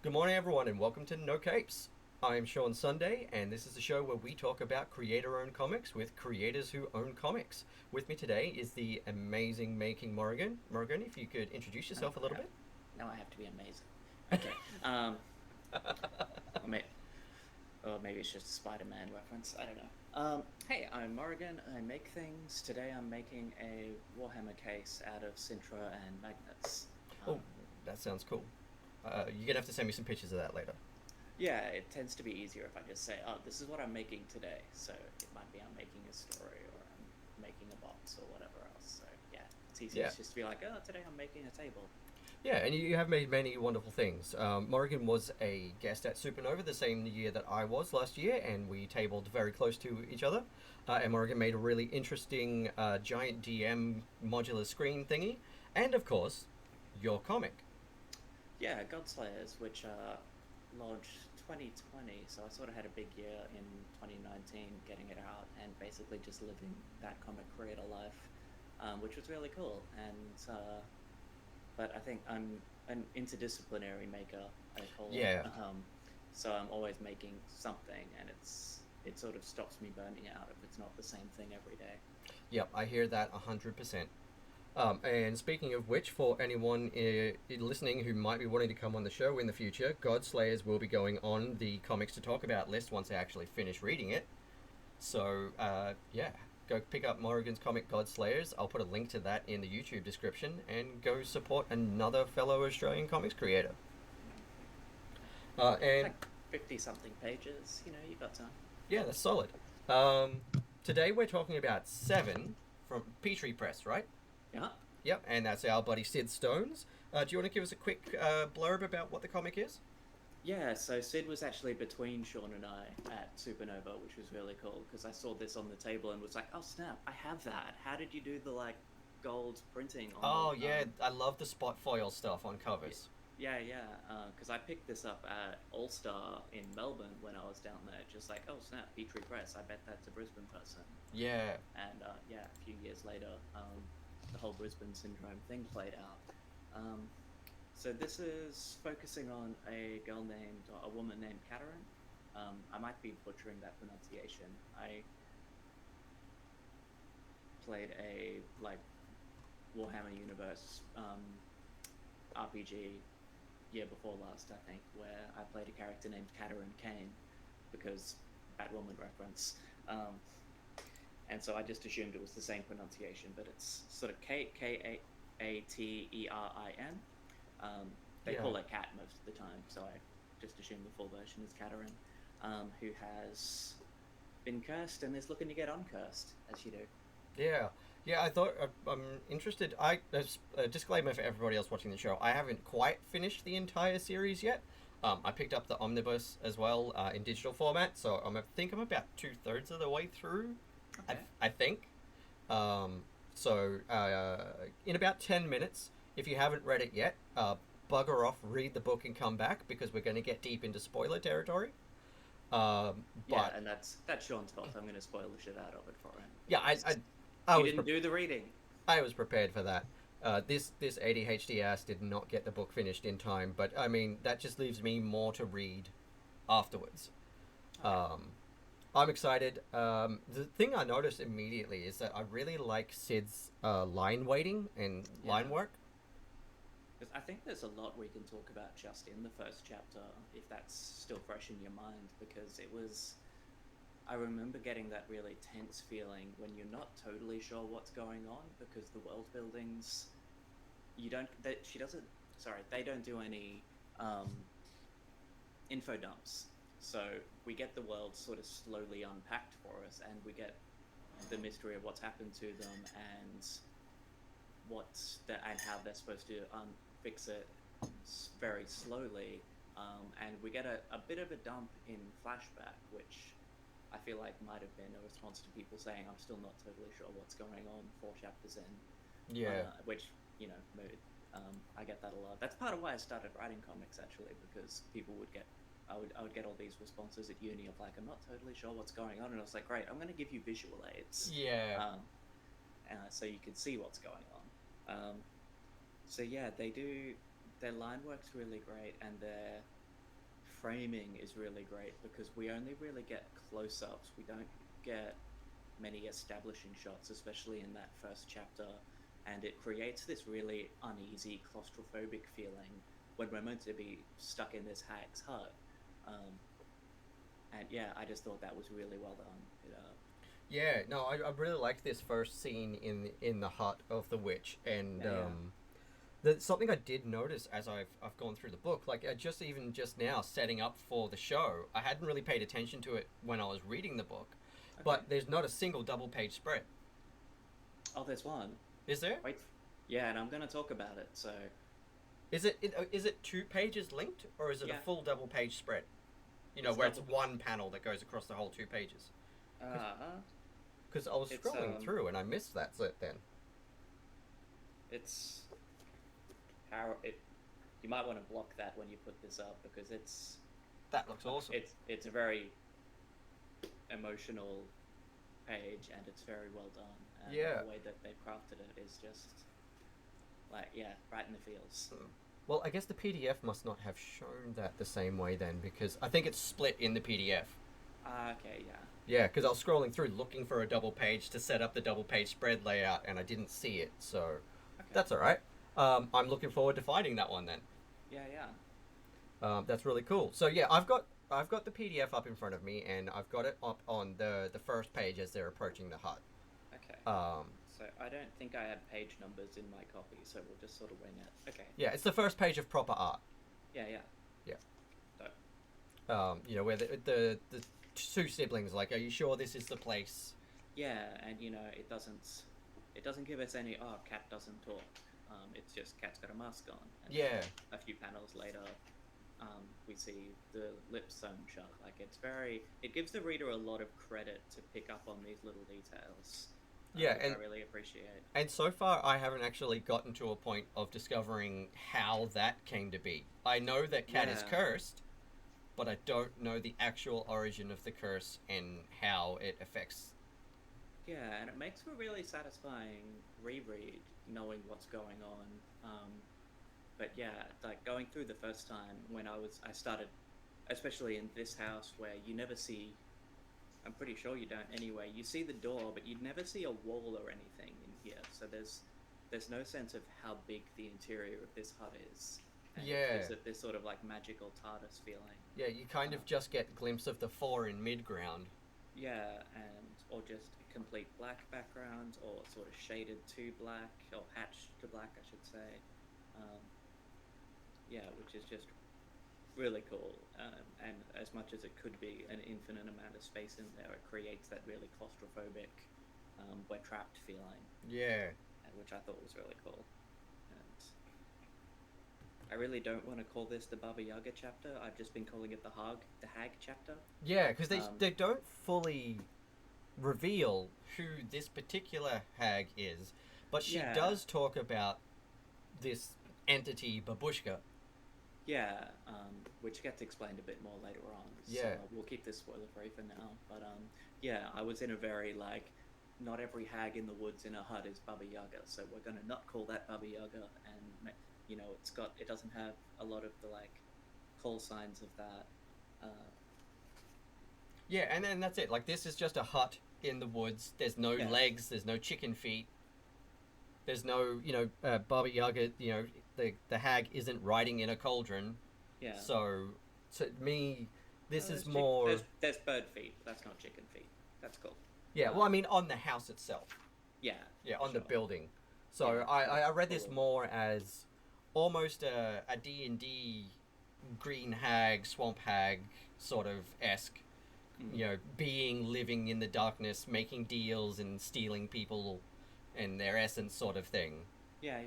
Good morning, everyone, and welcome to No Capes. I'm Sean Sunday, and this is the show where we talk about creator-owned comics with creators who own comics. With me today is the amazing Making Morrigan. Morrigan, if you could introduce Oh yourself a little crap! bit. Now I have to be amazing. Okay. Or, may- or maybe it's just a Spider-Man reference. I don't know. Hey, I'm Morrigan. I make things. Today I'm making a Warhammer case out of Sintra and magnets. Oh, that sounds cool. You're gonna have to send me some pictures of that later. Yeah, it tends to be easier if I just say, "Oh, this is what I'm making today." So it might be I'm making a story or I'm making a box or whatever else. So yeah, it's easier Yeah, just to be like, "Oh, today I'm making a table." yeah, and you have made many wonderful things. Morrigan was a guest at Supernova the same year that I was last year, and we tabled very close to each other. And Morrigan made a really interesting giant DM modular screen thingy, and of course, your comic. Yeah, GODSLAYERS, which launched 2020, so I sort of had a big year in 2019 getting it out and basically just living that comic creator life, which was really cool. But I think I'm an interdisciplinary maker, I call it. Yeah, So I'm always making something, and it sort of stops me burning out if it's not the same thing every day. yep, I hear that 100%. And speaking of which, for anyone listening who might be wanting to come on the show in the future, Godslayers will be going on the comics to talk about list once I actually finish reading it. So, yeah, go pick up Morrigan's comic Godslayers. I'll put a link to that in the YouTube description and go support another fellow Australian comics creator. It's And like 50 something pages, you got time. yeah, that's solid. Um, Today we're talking about Seven from Petrie Press, right? Yeah. Yep, and that's our buddy Sid Stones. Do you want to give us a quick blurb about what the comic is? Yeah, so Sid was actually between Sean and I at Supernova, which was really cool because I saw this on the table and was like, "Oh snap, I have that. How did you do the like gold printing on Oh the yeah, I love the spot foil stuff on yeah, covers. yeah, because I picked this up at All Star in Melbourne when I was down there, just like, oh snap, Petrie Press. I bet that's a Brisbane person." Yeah, And yeah, a few years later, the whole Brisbane syndrome thing played out. Um, So this is focusing on a woman named Katarin. I might be butchering that pronunciation. I played a like Warhammer Universe RPG year before last, I think, where I played a character named Katarin Kane because Batwoman reference. And so I just assumed it was the same pronunciation, but it's sort of Katerin. They yeah, call her Cat most of the time, so I just assume the full version is Katarin, who has been cursed and is looking to get uncursed, as you do. yeah, yeah. I thought I'm interested. As a disclaimer for everybody else watching the show, I haven't quite finished the entire series yet. I picked up the omnibus as well in digital format, so I think I'm about 2/3 of the way through. Okay. I think. In about 10 minutes, if you haven't read it yet, bugger off, read the book, and come back because we're going to get deep into spoiler territory. Yeah, But and that's Sean's fault. I'm going to spoil the shit out of it for him yeah, because I you was didn't do the reading. I was prepared for that. This ADHD ass did not get the book finished in time, but I mean that just leaves me more to read afterwards. Okay. I'm excited. The thing I noticed immediately is that I really like Sid's line weighting and line Yeah. work. Because I think there's a lot we can talk about just in the first chapter, if that's still fresh in your mind, because I remember getting that really tense feeling when you're not totally sure what's going on because the world buildings, you don't, that she doesn't, sorry, they don't do any info dumps. So we get the world sort of slowly unpacked for us and we get the mystery of what's happened to them and and how they're supposed to fix it very slowly. And we get a bit of a dump in flashback, which I feel like might have been a response to people saying, I'm still not totally sure what's going on 4 chapters in, Yeah, which, I get that a lot. That's part of why I started writing comics, actually, because I would get all these responses at uni of like, I'm not totally sure what's going on. And I was like, great, I'm going to give you visual aids. yeah, Um, so you can see what's going on. So yeah, they do their line work's really great, and their framing is really great because we only really get close-ups. We don't get many establishing shots, especially in that first chapter, and it creates this really uneasy, claustrophobic feeling when we're meant to be stuck in this hag's hut. And yeah, I just thought that was really well done. Yeah, no, I really liked this first scene in the hut of the witch, and something I did notice as I've gone through the book, like just now setting up for the show, I hadn't really paid attention to it when I was reading the book, but there's not a single double page spread. Oh, there's one. Is there? Wait, yeah, and I'm gonna talk about it. So, is it 2 pages linked, or is it a full double page spread? You know, where it's one panel that goes across the whole 2 pages. Because I was scrolling through and I missed that then. It's how it. You might want to block that when you put this up because it's. That looks awesome. It's a very emotional page and it's very well done. And the way that they've crafted it is just like right in the feels. Well, I guess the PDF must not have shown that the same way then, because I think it's split in the PDF. Okay, yeah. Yeah, because I was scrolling through looking for a double page to set up the double page spread layout, and I didn't see it, so that's all right. I'm looking forward to finding that one then. Yeah. That's really cool. So yeah, I've got the PDF up in front of me, and I've got it up on the first page as they're approaching the hut. Okay. So I don't think I have page numbers in my copy, so we'll just sort of wing it. Okay. Yeah, it's the first page of proper art. Yeah. So. You know, where the 2 siblings like, are you sure this is the place? Yeah, and it doesn't give us any. Oh, cat doesn't talk. It's just cat's got a mask on. And a few panels later, we see the lips sewn shut. Like it gives the reader a lot of credit to pick up on these little details. And I really appreciate. And so far, I haven't actually gotten to a point of discovering how that came to be. I know that cat is cursed, but I don't know the actual origin of the curse and how it affects. Yeah, and it makes for a really satisfying reread, knowing what's going on. But yeah, like going through the first time when I started, especially in this house where you never see. I'm pretty sure you don't anyway. You see the door, but you'd never see a wall or anything in here. So there's no sense of how big the interior of this hut is. And it gives it this sort of like magical TARDIS feeling. Yeah, you kind of just get a glimpse of the 4 in mid-ground. Yeah, or just a complete black background, or sort of shaded to black, or hatched to black, I should say. Which is just really cool, and as much as it could be an infinite amount of space in there, it creates that really claustrophobic, we're trapped feeling. Yeah. Which I thought was really cool. And I really don't want to call this the Baba Yaga chapter. I've just been calling it the Hag chapter. Yeah, because they don't fully reveal who this particular hag is, but she does talk about this entity, Babushka. Yeah, which gets explained a bit more later on. Yeah. So we'll keep this spoiler free for now. But I was in a very not every hag in the woods in a hut is Baba Yaga, so we're gonna not call that Baba Yaga, and it doesn't have a lot of the call signs of that. Yeah, and then that's it. Like, this is just a hut in the woods. There's no legs. There's no chicken feet. There's no, Baba Yaga. The hag isn't riding in a cauldron. Yeah. So to me, this is more. There's bird feet. That's not chicken feet. That's cool. Yeah. Well, I mean, on the house itself. Yeah. Yeah, on the building. So I read this more as almost a D&D green hag, swamp hag sort of esque. Being living in the darkness, making deals and stealing people and their essence sort of thing. Yeah.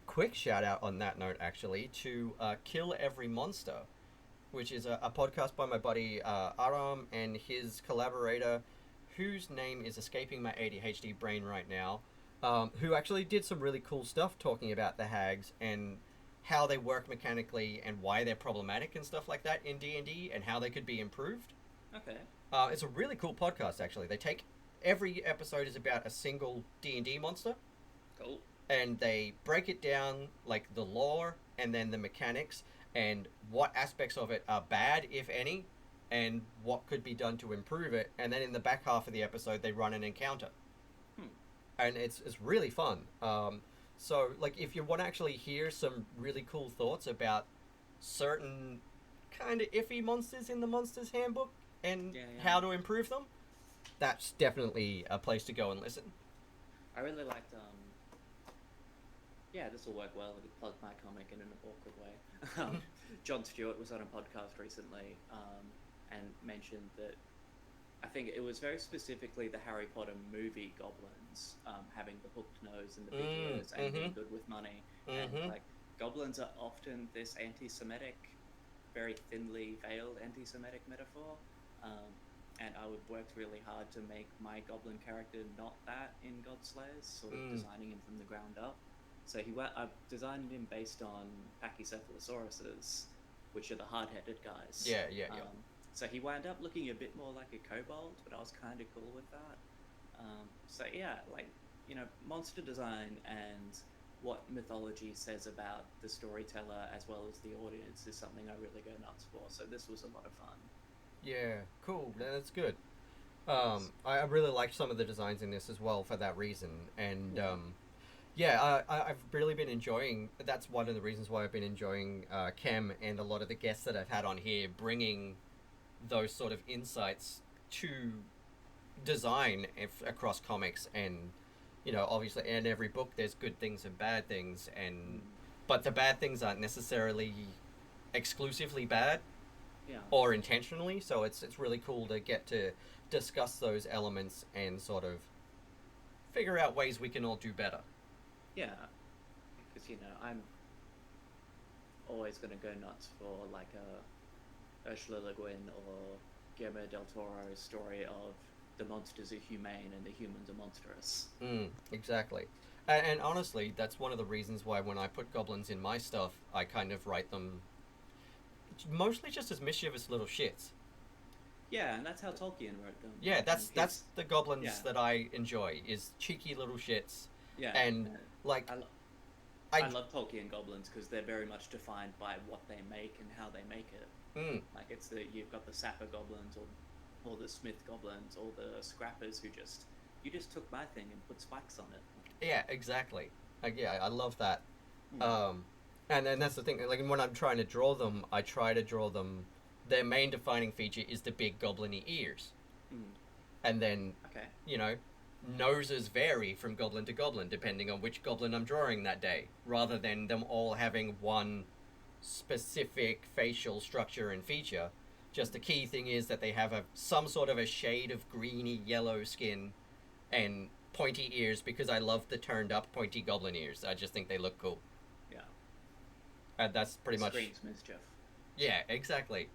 Quick shout out on that note, actually, to Kill Every Monster, which is a podcast by my buddy Aram and his collaborator, whose name is escaping my ADHD brain right now, who actually did some really cool stuff talking about the hags and how they work mechanically and why they're problematic and stuff like that in D&D and how they could be improved. Okay. It's a really cool podcast, actually. Every episode is about a single D&D monster. Cool. And they break it down, like the lore and then the mechanics, and what aspects of it are bad, if any, and what could be done to improve it. And then in the back half of the episode, they run an encounter, Hmm. and it's really fun. So like if you want to actually hear some really cool thoughts about certain kind of iffy monsters in the Monsters Handbook and Yeah, yeah. how to improve them, that's definitely a place to go and listen. I really liked. Yeah, this will work well. I could plug my comic in an awkward way. Jon Stewart was on a podcast recently, and mentioned that I think it was very specifically the Harry Potter movie goblins, having the hooked nose and the big ears and being good with money. And like goblins are often this anti-Semitic, very thinly veiled anti-Semitic metaphor. And I would worked really hard to make my goblin character not that in Godslayers, sort of designing him from the ground up. So I designed him based on Pachycephalosauruses, which are the hard-headed guys. Yeah, yeah, yeah. So he wound up looking a bit more like a kobold, but I was kind of cool with that. So yeah, like, monster design and what mythology says about the storyteller as well as the audience is something I really go nuts for. So this was a lot of fun. Yeah, cool. That's good. I really liked some of the designs in this as well for that reason, and yeah, I've really been enjoying. That's one of the reasons why I've been enjoying Kem and a lot of the guests that I've had on here, bringing those sort of insights to design across comics, and obviously in every book there's good things and bad things, and but the bad things aren't necessarily exclusively bad Yeah. or intentionally. So it's really cool to get to discuss those elements and sort of figure out ways we can all do better. Yeah, because I'm always gonna go nuts for like a Ursula Le Guin or Guillermo del Toro's story of the monsters are humane and the humans are monstrous. Exactly. And honestly, that's one of the reasons why when I put goblins in my stuff, I kind of write them mostly just as mischievous little shits. Yeah, and that's how Tolkien wrote them. Yeah, that's the goblins that I enjoy, is cheeky little shits. Yeah, and like I love Tolkien goblins because they're very much defined by what they make and how they make it. Like you've got the sapper goblins or the smith goblins or the scrappers who you just took my thing and put spikes on it. Yeah, exactly. Yeah, I love that. And then that's the thing. Like when I'm trying to draw them, I try to draw them. Their main defining feature is the big goblin-y ears, and then noses vary from goblin to goblin depending on which goblin I'm drawing that day, rather than them all having one specific facial structure and feature. Just the key thing is that they have some sort of a shade of greeny yellow skin and pointy ears, because I love the turned up pointy goblin ears. I just think they look cool. Yeah. And that's pretty much... Screams mischief. Yeah, exactly.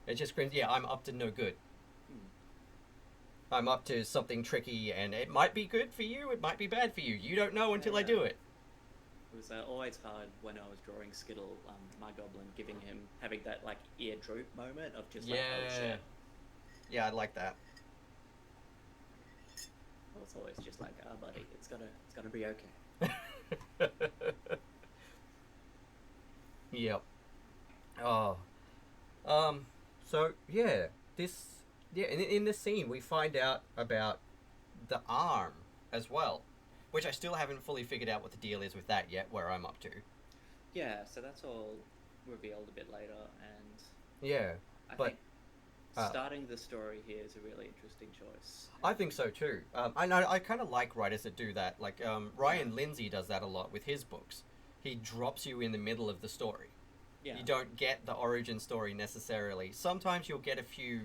It just screams, yeah, I'm up to no good. I'm up to something tricky, and it might be good for you, it might be bad for you. You don't know until I do it. It was always hard when I was drawing Skittle, my goblin, having that like ear droop moment of just like, oh shit. Yeah, I like that. It's always just like, buddy, it's gonna be okay. Yep. Oh. So yeah, in this scene we find out about the arm as well, which I still haven't fully figured out what the deal is with that yet, where I'm up to. Yeah, so that's all revealed a bit later, and yeah, I think starting the story here is a really interesting choice. I think so too. I kind of like writers that do that. Like Ryan Lindsay does that a lot with his books. He drops you in the middle of the story. Yeah. You don't get the origin story necessarily. Sometimes you'll get a few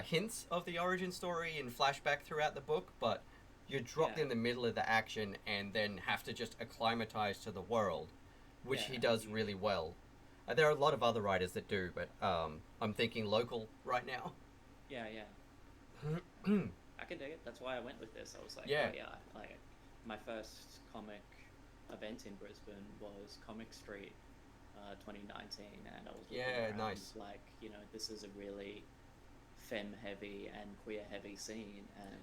hints of the origin story in flashback throughout the book, but you're dropped in the middle of the action and then have to just acclimatize to the world, which he does really well. There are a lot of other writers that do, but I'm thinking local right now. Yeah. I can dig it. That's why I went with this. I was like, like my first comic event in Brisbane was Comic Street 2019, and I was looking around, nice. Like, this is a really femme-heavy and queer-heavy scene, and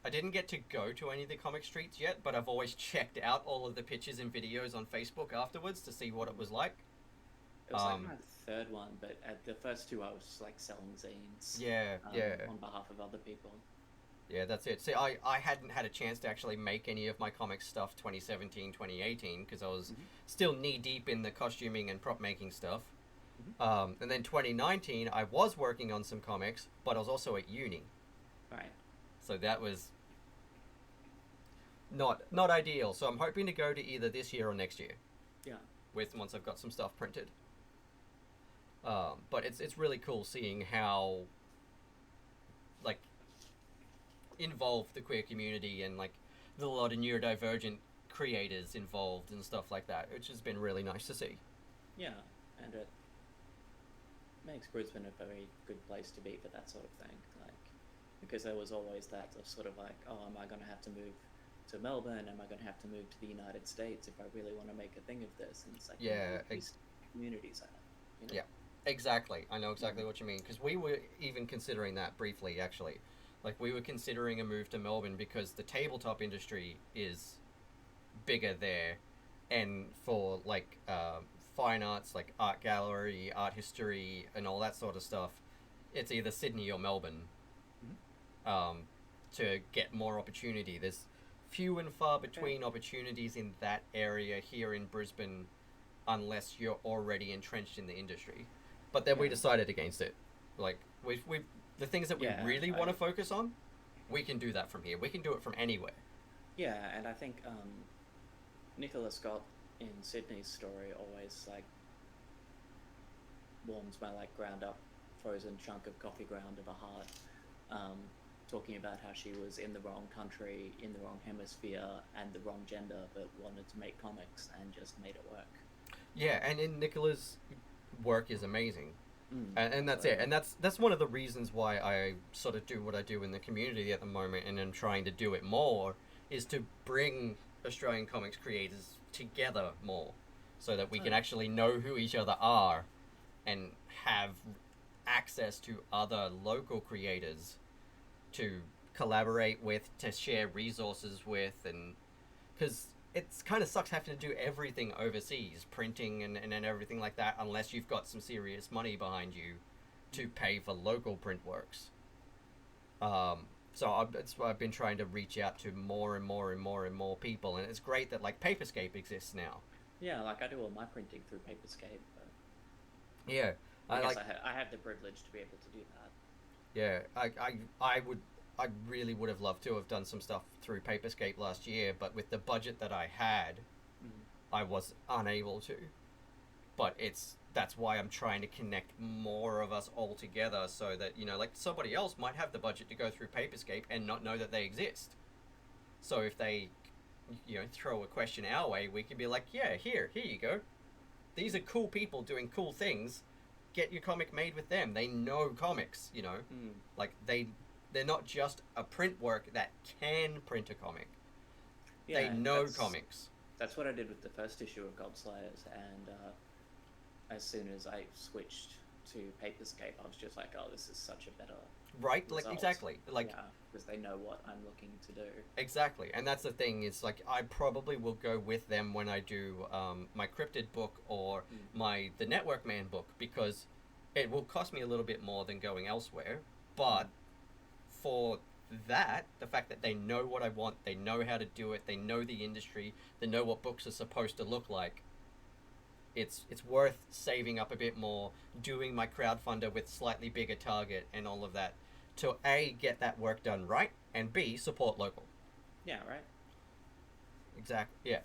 I didn't get to go to any of the comic streets yet, but I've always checked out all of the pictures and videos on Facebook afterwards to see what it was like. It was like Um, my third one, but at the first two I was like selling zines yeah, yeah, on behalf of other people. yeah, that's it. See, I hadn't had a chance to actually make any of my comic stuff 2017, 2018, because I was Hmm. still knee deep in the costuming and prop making stuff. Hmm. And then 2019, I was working on some comics, but I was also at uni. Right. So that was not ideal. So I'm hoping to go to either this year or next year Yeah. with once I've got some stuff printed. But it's really cool seeing how like involved the queer community and like there's a lot of neurodivergent creators involved and stuff like that, which has been really nice to see. Yeah. And it makes Brisbane a very good place to be for that sort of thing. Like, because there was always that of sort of like, oh, am I going to have to move to Melbourne? Am I going to have to move to the United States if I really want to make a thing of this? And it's like, Yeah, these communities are, you know? yeah, exactly. I know exactly Mm. what you mean because we were even considering that briefly actually. Like we were considering a move to Melbourne because the tabletop industry is bigger there, and for like fine arts, like art gallery, art history, and all that sort of stuff, it's either Sydney or Melbourne. Mhm. Um, to get more opportunity, there's few and far Okay. between opportunities in that area here in Brisbane, unless you're already entrenched in the industry. But then we Yeah. decided against it. Like we the things that we Yeah. really want to focus on, we can do that from here. We can do it from anywhere. Yeah, and I think Nicola Scott in Sydney's story always like warms my like ground up frozen chunk of coffee ground of a heart. Um, Talking about how she was in the wrong country, in the wrong hemisphere, and the wrong gender, but wanted to make comics and just made it work. Yeah, and in Nicola's work is amazing. Mm. And that's So it. And that's one of the reasons why I sort of do what I do in the community at the moment, and I'm trying to do it more, is to bring Australian comics creators together more, so that we can oh, actually know who each other are, and have access to other local creators to collaborate with, to share resources with, and because it's kind of sucks having to do everything overseas, printing and everything like that, unless you've got some serious money behind you to pay for local print works. So I've been trying to reach out to more and more and more and more people, and it's great that like Paperscape exists now. yeah, like I do all my printing through Paperscape, but Yeah, I I guess like. I have the privilege to be able to do that. Yeah, I really would have loved to have done some stuff through Paperscape last year, but with the budget that I had, Mm. I was unable to. But that's why I'm trying to connect more of us all together so that, like somebody else might have the budget to go through Paperscape and not know that they exist. So if they, throw a question our way, we can be like, yeah, here you go. These are cool people doing cool things. Get your comic made with them. They know comics. Mm. Like they're not just a print work that can print a comic. They Yeah, and know comics. that's what I did with the first issue of GODSLAYERS, and as soon as I switched to Paperscape, I was just like, oh, this is such a better Right? Like result. exactly. Like Yeah, because they know what I'm looking to do. exactly. And that's the thing is like I probably will go with them when I do my cryptid book or Mm. my the Network Man book because it will cost me a little bit more than going elsewhere, but Mm. for that, the fact that they know what I want, they know how to do it, they know the industry, they know what books are supposed to look like. It's worth saving up a bit more, doing my crowdfunder with slightly bigger target and all of that to A get that work done right and B support local. Yeah, right. Exactly. Yeah.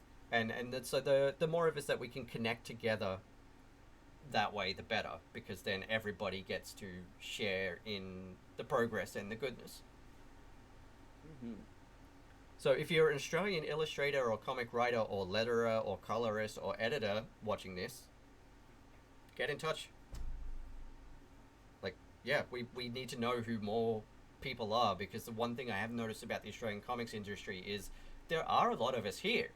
So the more of us that we can connect together that way the better because then everybody gets to share in the progress and the goodness. Hmm. So if you're an Australian illustrator or comic writer or letterer or colorist or editor watching this, get in touch. Like, yeah, we need to know who more people are because the one thing I have noticed about the Australian comics industry is there are a lot of us here,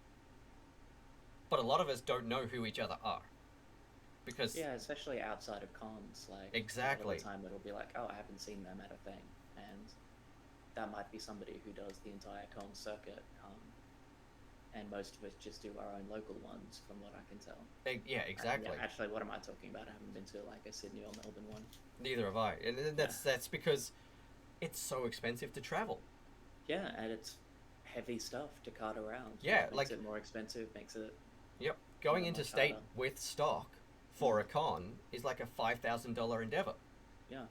but a lot of us don't know who each other are. Because Yeah, especially outside of cons. Like, a lot exactly, of the time it'll be like, oh, I haven't seen them at a thing. And that might be somebody who does the entire con circuit. and most of us just do our own local ones, from what I can tell. Yeah, Yeah, exactly. actually, what am I talking about? I haven't been to like a Sydney or Melbourne one. Neither have I, and Yeah, that's because it's so expensive to travel. yeah, and it's heavy stuff to cart around, which Yeah, makes like, it more expensive, makes it yep, going much interstate harder. with stock Mm, for a con is like a $5,000 endeavor, yeah.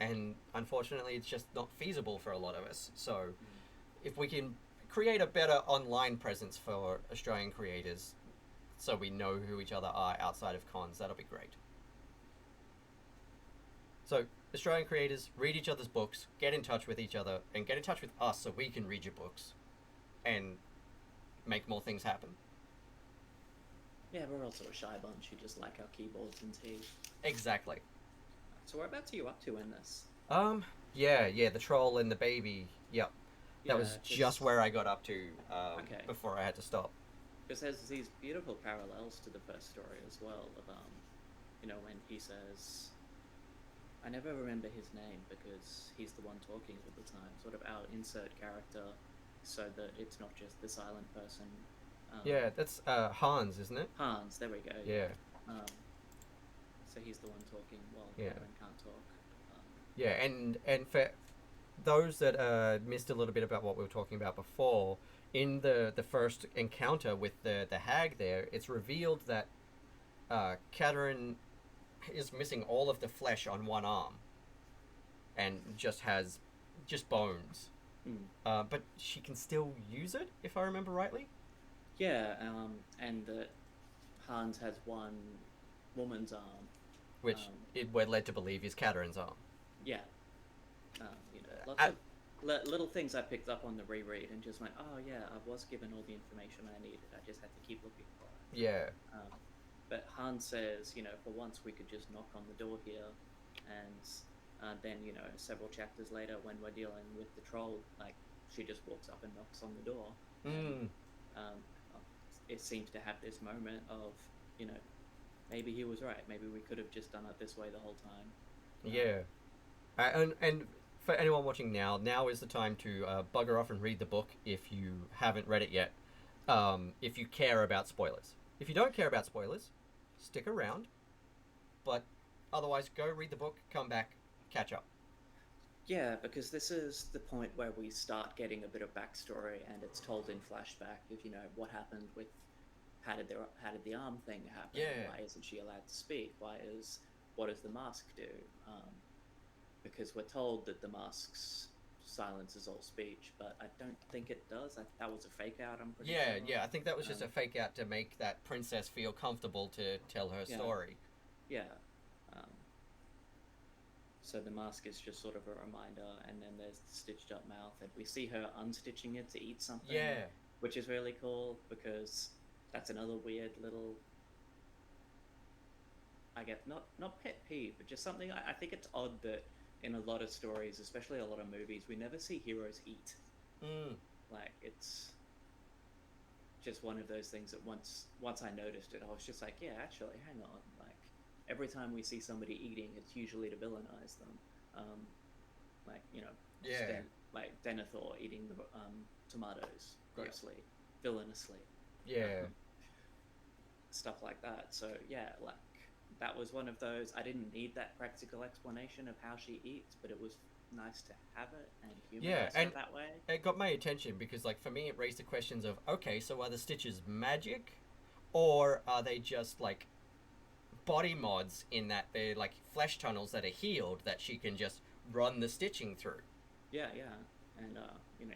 and unfortunately, it's just not feasible for a lot of us. So, Mm. if we can create a better online presence for Australian creators, so we know who each other are outside of cons, that'll be great. So, Australian creators, read each other's books, get in touch with each other, and get in touch with us so we can read your books and make more things happen. Yeah, we're also a shy bunch who just like our keyboards and tea. Exactly. So whereabouts are you up to in this? Yeah, the troll and the baby. Yep. That Yeah, was just because where I got up to okay, before I had to stop. because there's these beautiful parallels to the first story as well. Of when he says, I never remember his name because he's the one talking all the time. Sort of our insert character, so that it's not just the silent person. Um, Yeah, that's Hans, isn't it? Hans, there we go. Yeah, Yeah. So he's the one talking while yeah, Karen can't talk. Um, yeah. And for those that missed a little bit about what we were talking about before, in the first encounter with the hag, there, it's revealed that Katerin is missing all of the flesh on one arm and just has just bones. mm. But she can still use it, if I remember rightly. Yeah, and that Hans has one woman's arm. Which Um, we're led to believe is Katerin's arm. yeah, lots Uh, of little things I picked up on the reread and just went, oh yeah, I was given all the information I needed. I just had to keep looking for it. yeah, But Hans says, for once we could just knock on the door here, and then several chapters later, when we're dealing with the troll, like she just walks up and knocks on the door, and mm, um, it seems to have this moment of, you know, maybe he was right. Maybe we could have just done it this way the whole time. yeah. And for anyone watching now is the time to bugger off and read the book if you haven't read it yet. If you care about spoilers. If you don't care about spoilers, stick around. But otherwise, go read the book, come back, catch up. Yeah, because this is the point where we start getting a bit of backstory, and it's told in flashback of what happened with how did the arm thing happen? Yeah. Why isn't she allowed to speak? What does the mask do? Because we're told that the mask's silences all speech, but I don't think it does. That was a fake out. I'm pretty Yeah, sure. yeah. I think that was just a Um, fake out to make that princess feel comfortable to tell her yeah, story. yeah. Um, so the mask is just sort of a reminder, and then there's the stitched up mouth, and we see her unstitching it to eat something, Yeah, which is really cool because that's another weird little, I guess, not pet peeve, but just something I think it's odd that in a lot of stories, especially a lot of movies, we never see heroes eat. mm, Like it's just one of those things that once I noticed it, I was just like, yeah, actually, hang on. Like every time we see somebody eating, it's usually to villainize them. Um, like yeah, like Denethor eating the tomatoes yeah, grossly, villainously, yeah, um, stuff like that. So yeah, like that was one of those. I didn't need that practical explanation of how she eats, but it was nice to have it and yeah. humanize her And that way. it got my attention because, like, for me, it raised the questions of okay, so are the stitches magic, or are they just like body mods in that they're like flesh tunnels that are healed that she can just run the stitching through? Yeah, yeah, and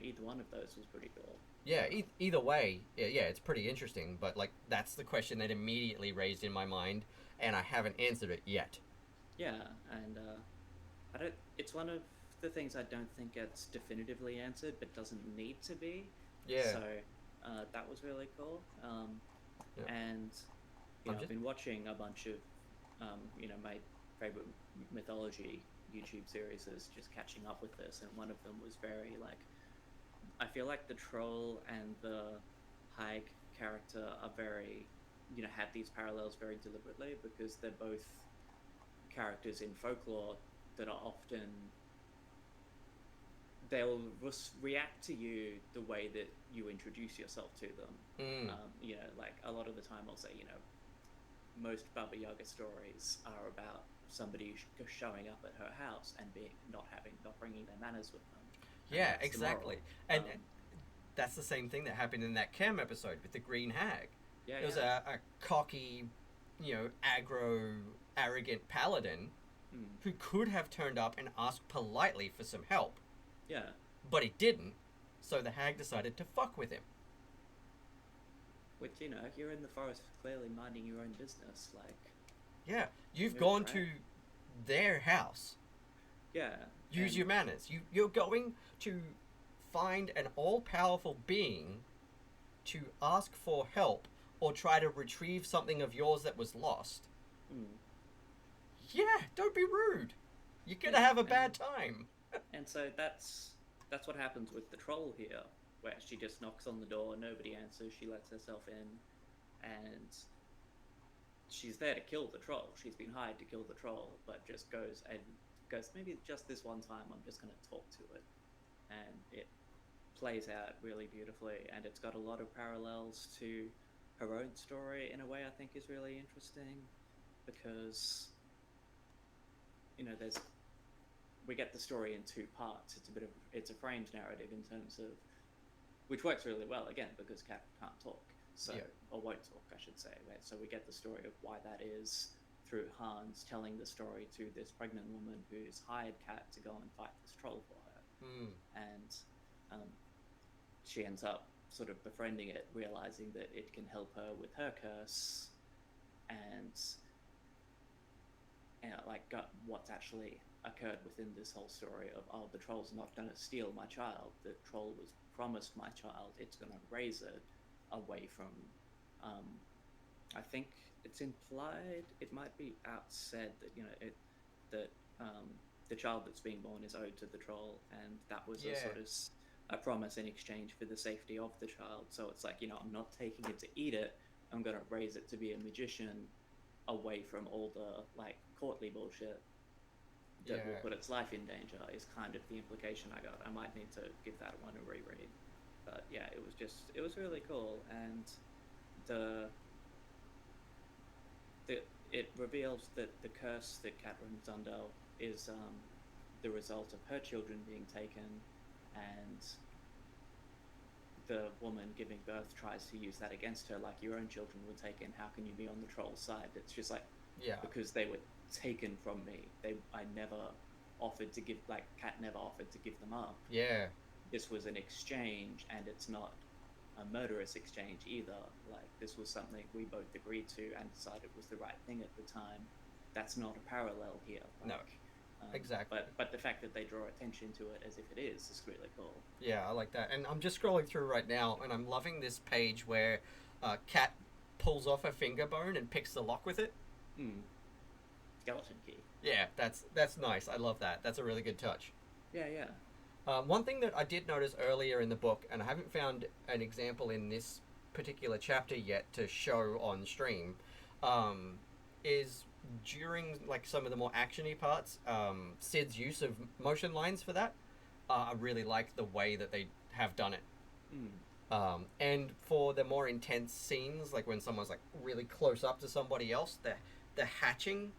either one of those was pretty cool. Yeah, either way, yeah, it's pretty interesting. But like, that's the question that immediately raised in my mind, and I haven't answered it yet. Yeah, and I don't. It's one of the things I don't think gets definitively answered, but doesn't need to be. Yeah, So that was really cool. yeah. And I'm I've just been watching a bunch of my favorite mythology YouTube series is just catching up with this, and one of them was very like. I feel like the troll and the hag character are very, have these parallels very deliberately because they're both characters in folklore that are often they'll react to you the way that you introduce yourself to them. Mm. You know, like a lot of the time I'll say, you know, most Baba Yaga stories are about somebody showing up at her house and not bringing their manners with them. And Yeah, that's the exactly. moral. And that's the same thing that happened in that Chem episode with the Green Hag. Yeah, It was yeah. a cocky, aggro, arrogant paladin Mm. who could have turned up and asked politely for some help, Yeah. but he didn't. So the hag decided to fuck with him. Which, you know, you're in the forest clearly minding your own business. Like, Yeah, you've move gone right. to their house. Yeah. Use your manners. You're going to find an all-powerful being to ask for help or try to retrieve something of yours that was lost. Mm. Yeah, don't be rude. You're gonna have a bad time. And so that's what happens with the troll here, where she just knocks on the door, nobody answers, she lets herself in, and she's there to kill the troll. She's been hired to kill the troll, but just goes, maybe just this one time I'm just going to talk to it. And it plays out really beautifully, and it's got a lot of parallels to her own story in a way I think is really interesting, because, you know, we get the story in two parts. It's a framed narrative in terms of, which works really well again because Kat can't talk, so Yeah. or won't talk, I should say. Right? So we get the story of why that is through Hans telling the story to this pregnant woman who's hired Kat to go and fight this troll for her, Mm. and she ends up sort of befriending it, realizing that it can help her with her curse, and like what's actually occurred within this whole story of, oh, the troll's not going to steal my child. The troll was promised my child. It's going to raise it away from. I think it's implied. It might be outsaid that that the child that's being born is owed to the troll, and that was a sort of a promise in exchange for the safety of the child. So it's like, I'm not taking it to eat it. I'm going to raise it to be a magician, away from all the like courtly bullshit that will put its life in danger, is kind of the implication I got. I might need to give that one a reread. But yeah, it was really cool, and it reveals that the curse that Catherine's under is the result of her children being taken, and the woman giving birth tries to use that against her, like, your own children were taken, how can you be on the troll's side? It's just like, because they were taken from me. I never offered to give, like, Kat never offered to give them up. Yeah. This was an exchange, and it's not a murderous exchange either. Like, this was something we both agreed to and decided was the right thing at the time. That's not a parallel here. Like, no. Exactly. But the fact that they draw attention to it as if it is really cool. Yeah, I like that. And I'm just scrolling through right now, and I'm loving this page where Kat pulls off her finger bone and picks the lock with it. Skeleton key. Yeah, that's nice. I love that. That's a really good touch. Yeah. One thing that I did notice earlier in the book, and I haven't found an example in this particular chapter yet to show on stream, is during like some of the more actiony parts, Sid's use of motion lines for that. I really like the way that they have done it. And for the more intense scenes, like when someone's like really close up to somebody else, the hatching,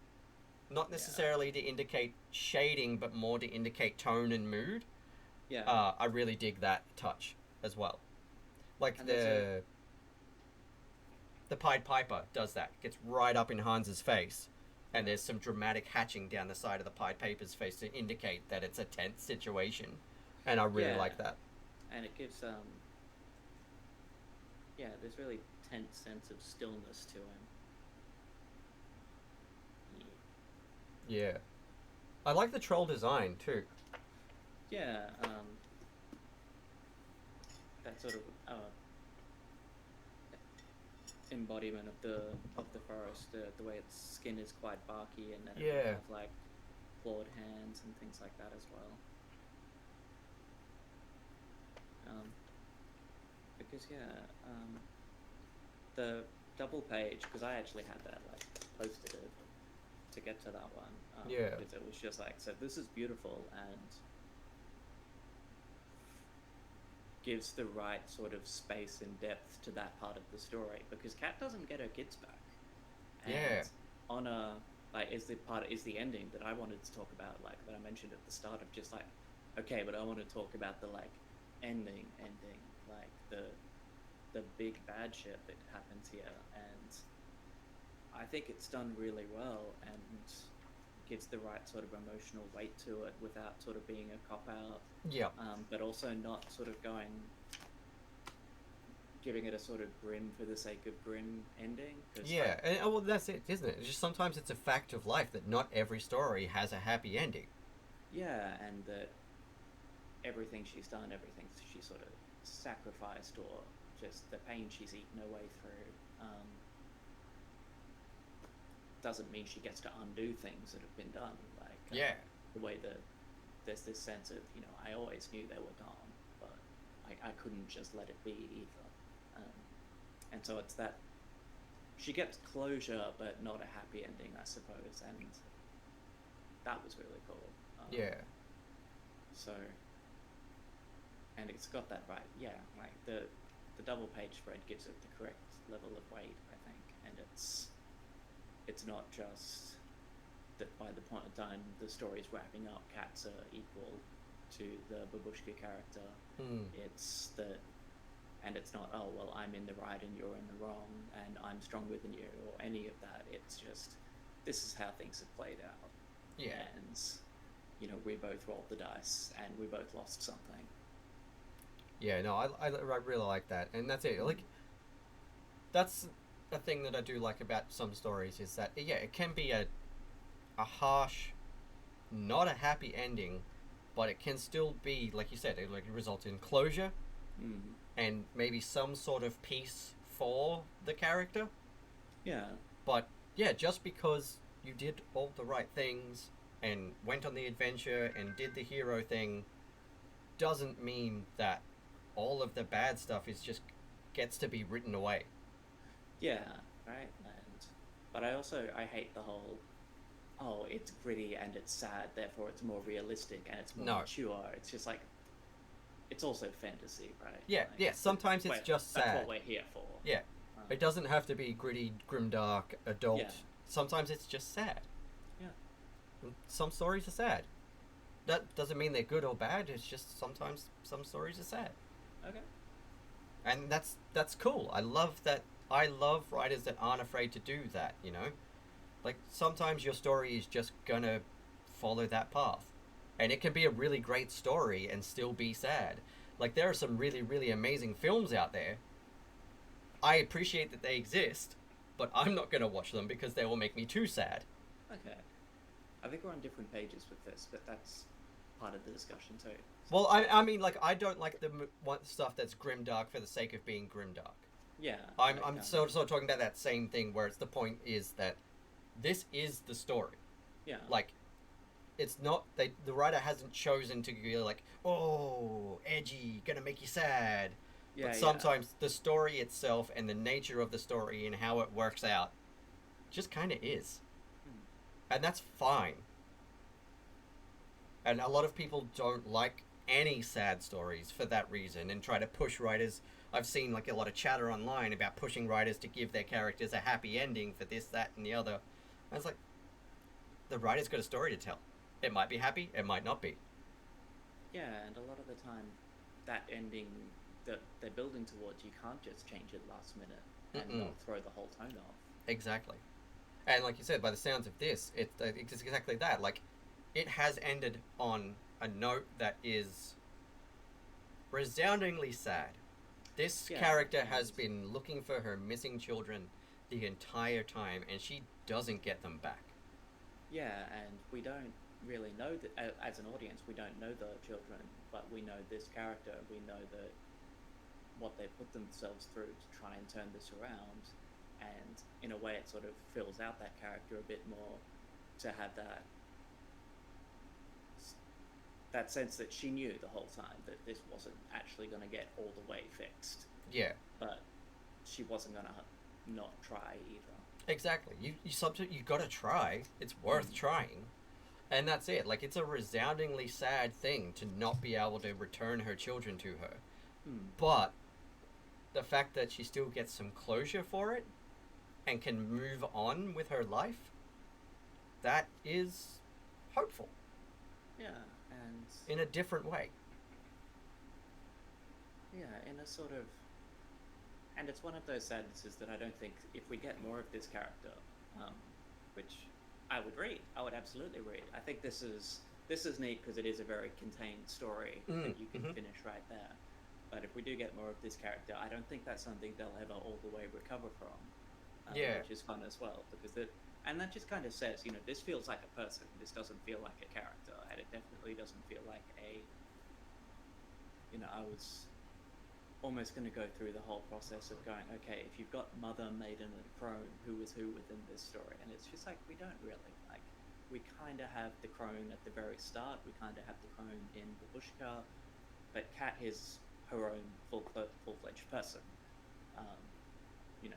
not necessarily to indicate shading, but more to indicate tone and mood. Yeah. I really dig that touch as well. Like And the Pied Piper does that. Gets right up in Hans's face, and there's some dramatic hatching down the side of the Pied Piper's face to indicate that it's a tense situation, and I really like that. And it gives this really tense sense of stillness to him. Yeah. I like the troll design too. Yeah, that sort of embodiment of the forest. The way its skin is quite barky, and then it have like clawed hands and things like that as well. Because the double page, because I actually had that like posted it to get to that one. Because it was just like, so this is beautiful, and gives the right sort of space and depth to that part of the story, because Kat doesn't get her kids back. And Yeah. on a like is the ending that I wanted to talk about, like that I mentioned at the start of just like, okay, but I want to talk about the like ending, like the big bad shit that happens here, and I think it's done really well and gives the right sort of emotional weight to it without sort of being a cop out, Yeah. but also not sort of giving it a sort of grim for the sake of grim ending. Cause Yeah, and well, that's it, isn't it? It's just sometimes it's a fact of life that not every story has a happy ending. yeah, and that everything she's done, everything she sort of sacrificed, or just the pain she's eaten her way through, doesn't mean she gets to undo things that have been done. Like Yeah. the way that there's this sense of, I always knew they were gone, but I couldn't just let it be either. And so it's that she gets closure, but not a happy ending, I suppose, and that was really cool. Yeah. So, and it's got that right, yeah. Like the double page spread gives it the correct level of weight, I think, and it's not just that by the point of time the story's wrapping up, cats are equal to the babushka character. It's that, and it's not, oh well, I'm in the right and you're in the wrong, and I'm stronger than you, or any of that. It's just, this is how things have played out. Yeah. And we both rolled the dice and we both lost something. Yeah, no, I really like that, and that's it. Like, that's a thing that I do like about some stories is that yeah, it can be a harsh, not a happy ending, but it can still be, like you said, it results in closure and maybe some sort of peace for the character. Yeah. But yeah, just because you did all the right things and went on the adventure and did the hero thing doesn't mean that all of the bad stuff is just gets to be written away. Yeah, right. But I hate the whole, oh, it's gritty and it's sad, therefore it's more realistic and it's more mature. It's just like, it's also fantasy, right? Yeah, like, yeah. Sometimes it's just sad. That's what we're here for. Yeah, it doesn't have to be gritty, grimdark, adult. Yeah. Sometimes it's just sad. Yeah. Some stories are sad. That doesn't mean they're good or bad. It's just sometimes some stories are sad. Okay. And that's cool. I love that. I love writers that aren't afraid to do that. Like sometimes your story is just gonna follow that path, and it can be a really great story and still be sad. Like there are some really really amazing films out there. I appreciate that they exist, but I'm not gonna watch them because they will make me too sad. Okay. I think we're on different pages with this, but that's part of the discussion too. Well, I mean, like, I don't like the stuff that's grimdark for the sake of being grimdark. Yeah. I'm sort of talking about that same thing where it's the point is that this is the story. Yeah. Like, it's not, the writer hasn't chosen to be like, oh, edgy, gonna make you sad. Yeah, but sometimes the story itself and the nature of the story and how it works out just kind of is. And that's fine. And a lot of people don't like any sad stories for that reason and try to push writers. I've seen like a lot of chatter online about pushing writers to give their characters a happy ending for this, that, and the other. And it's like, the writer's got a story to tell. It might be happy, it might not be. Yeah, and a lot of the time, that ending that they're building towards, you can't just change it last minute and not throw the whole tone off. Exactly. And like you said, by the sounds of this, it's exactly that. Like, it has ended on a note that is resoundingly sad. This character has been looking for her missing children the entire time, and she doesn't get them back. Yeah, and we don't really know that, as an audience, we don't know the children, but we know this character, we know that what they put themselves through to try and turn this around, and in a way it sort of fills out that character a bit more to have that sense that she knew the whole time that this wasn't actually going to get all the way fixed. Yeah. But she wasn't going to not try either. Exactly. You got to try. It's worth trying. And that's it. Like, it's a resoundingly sad thing to not be able to return her children to her. Hmm. but the fact that she still gets some closure for it and can move on with her life, that is hopeful Yeah, and in a different way. yeah, in a sort of, and it's one of those sadnesses that I don't think if we get more of this character, um, which I would read, I would absolutely read. I think this is neat because it is a very contained story Mm, that you can hmm. finish right there. But if we do get more of this character, I don't think that's something they'll ever all the way recover from, Yeah, which is fun as well because and that just kind of says, this feels like a person. This doesn't feel like a character, and it definitely doesn't feel like I was almost going to go through the whole process of going, okay, if you've got Mother, Maiden, and Crone, who is who within this story? And it's just like, we don't really. Like, we kind of have the Crone at the very start, we kind of have the Crone in Babushka, but Kat is her own full-fledged person. Um,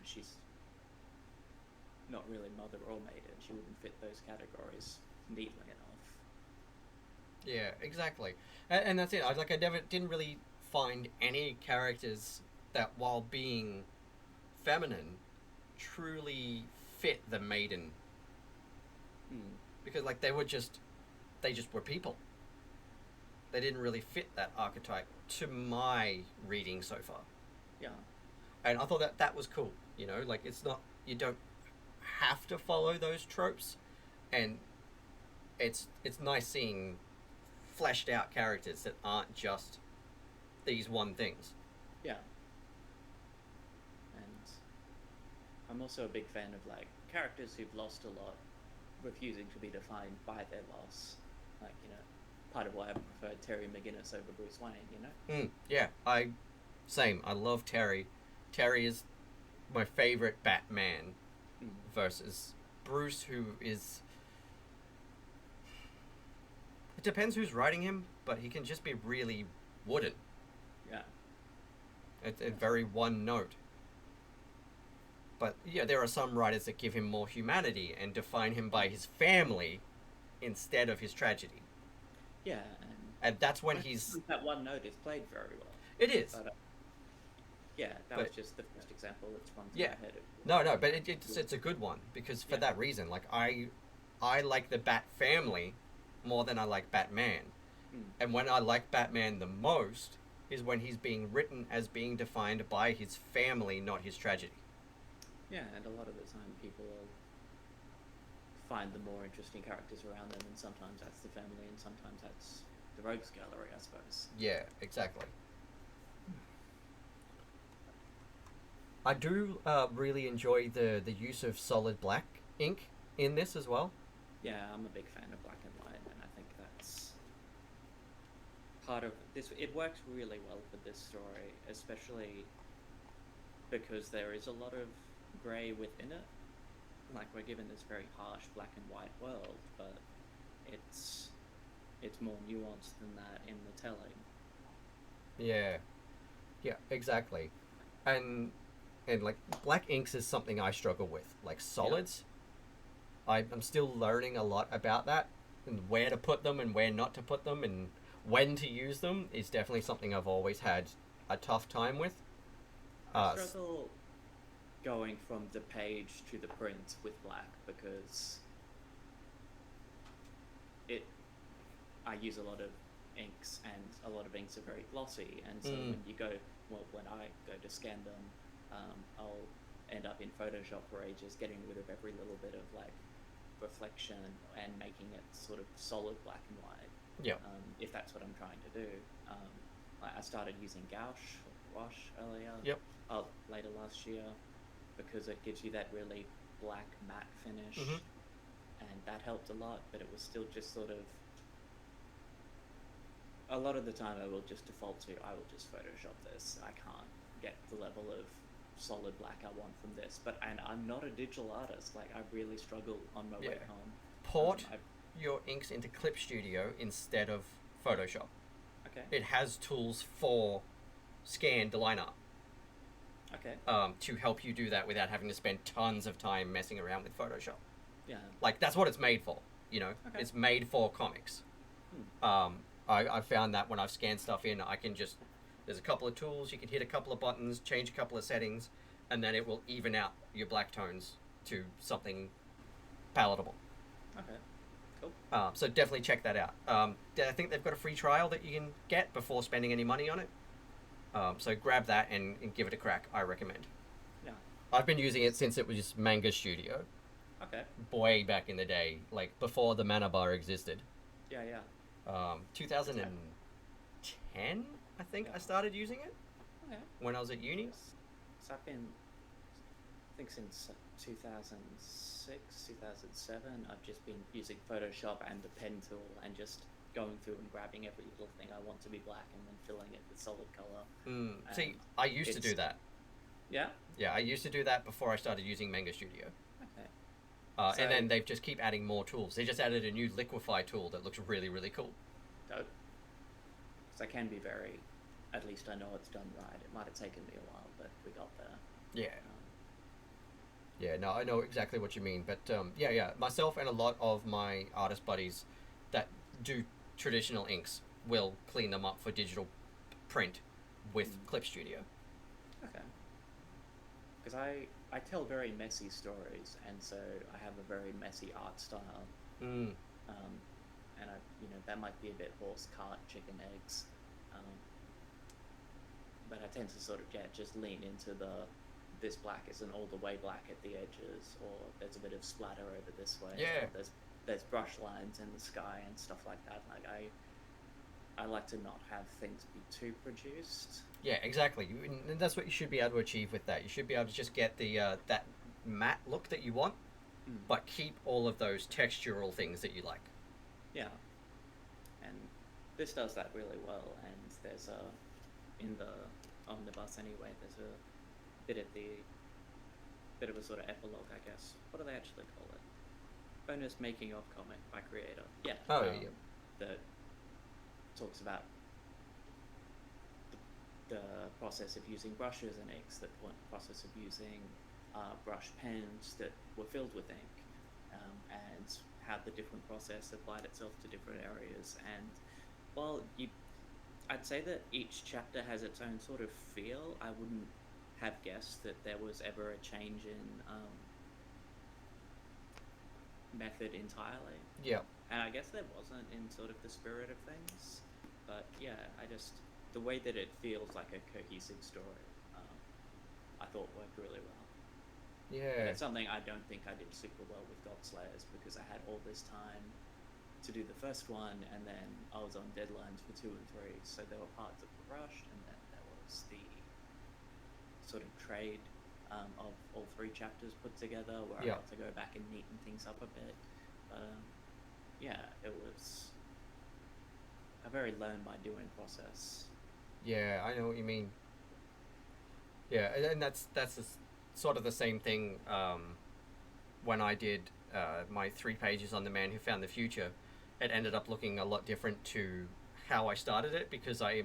she's not really Mother or Maiden. She wouldn't fit those categories neatly enough. yeah, exactly. And that's it. I never didn't really find any characters that, while being feminine, truly fit the maiden, Hmm. because like they just were people. They didn't really fit that archetype to my reading so far. Yeah. And I thought that that was cool. Like it's not, you don't have to follow those tropes, and it's nice seeing fleshed out characters that aren't just these one things. Yeah. And I'm also a big fan of like characters who've lost a lot refusing to be defined by their loss. Like, part of why I prefer Terry McGinnis over Bruce Wayne. Yeah, same. I love Terry. Terry is my favorite Batman Mm. versus Bruce, who is. It depends who's writing him, but he can just be really wooden. Yeah. It's a very one note. But yeah, there are some writers that give him more humanity and define him by his family instead of his tragedy. Yeah, And that's when and he's. that one note is played very well. It is. But yeah, that was But just the first example that's run through yeah. my head. No, but it's a good one because for Yeah. that reason, like I like the Bat family more than I like Batman. Mm. And when I like Batman the most is when he's being written as being defined by his family, not his tragedy. Yeah, and a lot of the time people will find the more interesting characters around them, and sometimes that's the family, and sometimes that's the rogues gallery, I suppose. Yeah, exactly. I do really enjoy the use of solid black ink in this as well. Yeah, I'm a big fan of black and white, and I think that's part of this. It works really well for this story, especially because there is a lot of grey within it. Like, we're given this very harsh black and white world, but it's it's more nuanced than that in the telling. Yeah, yeah, exactly. And like black inks is something I struggle with. Like Yeah. solids, I'm still learning a lot about that, and where to put them and where not to put them and when to use them is definitely something I've always had a tough time with. I Uh, struggle going from the page to the print with black because it I use a lot of inks, and a lot of inks are very glossy, and so mm, when I go to scan them, I'll end up in Photoshop for ages getting rid of every little bit of like reflection and making it sort of solid black and white, yeah, if that's what I'm trying to do. Um, I started using gouache earlier, yep, later last year, because it gives you that really black matte finish, hmm, and that helped a lot. But it was still just sort of a lot of the time I will just default to I will just Photoshop this. I can't get the level of solid black I want from this. And I'm not a digital artist. Like, I really struggle on my yeah. way home. Port I your inks into Clip Studio instead of Photoshop. Okay. It has tools for scanned line art, Okay. to help you do that without having to spend tons of time messing around with Photoshop. Yeah. Like that's what it's made for. Okay. It's made for comics. Hmm. I found that when I've scanned stuff in, I can just There's a couple of tools, you can hit a couple of buttons, change a couple of settings, and then it will even out your black tones to something palatable. Okay. Cool. So definitely check that out. I think they've got a free trial that you can get before spending any money on it. So grab that and give it a crack. I recommend. Yeah. I've been using it since it was Manga Studio. Okay. Way back in the day, like before the mana bar existed. Yeah, yeah. 2010, I think I started using it. Okay. When I was at uni. So I've been, I think since 2006, 2007, I've just been using Photoshop and the pen tool and just going through and grabbing every little thing I want to be black and then filling it with solid color. See, I used to do that. Yeah? Yeah, I used to do that before I started using Manga Studio. Okay. And then they just keep adding more tools. They just added a new liquify tool that looks really, really cool. Dope. So it can be very, at least I know it's done right. It might have taken me a while, but we got there. Yeah. Yeah, no, I know exactly what you mean. But yeah, myself and a lot of my artist buddies that do traditional inks will clean them up for digital print with Clip Studio. Okay. Because I tell very messy stories, and so I have a very messy art style. And that might be a bit horse cart chicken eggs, but I tend to sort of just lean into this black isn't all the way black at the edges, or there's a bit of splatter over this way. Yeah. There's brush lines in the sky and stuff like that. Like I like to not have things be too produced. Yeah, exactly. And that's what you should be able to achieve with that. You should be able to just get the that matte look that you want, but keep all of those textural things that you like. Yeah. And this does that really well. And there's in the omnibus anyway, there's a bit of a sort of epilogue, I guess. What do they actually call it? Bonus making of comic by creator. Yeah. Yeah. That talks about the process of using brushes and inks, the process of using brush pens that were filled with ink, and how the different process applied itself to different areas. And while I'd say that each chapter has its own sort of feel, I wouldn't have guessed that there was ever a change in method entirely. Yeah. And I guess there wasn't in sort of the spirit of things, but yeah, the way that it feels like a cohesive story, I thought worked really well. Yeah. And it's something I don't think I did super well with GODSLAYERS, because I had all this time to do the first one, and then I was on deadlines for 2 and 3, so there were parts that were rushed, and then there was the sort of trade of all 3 chapters put together, where I got to go back and neaten things up a bit. Yeah, it was a very learn by doing process. Yeah, I know what you mean. Yeah, and that's sort of the same thing when I did my 3 pages on The Man Who Found the Future. It ended up looking a lot different to how I started it, because I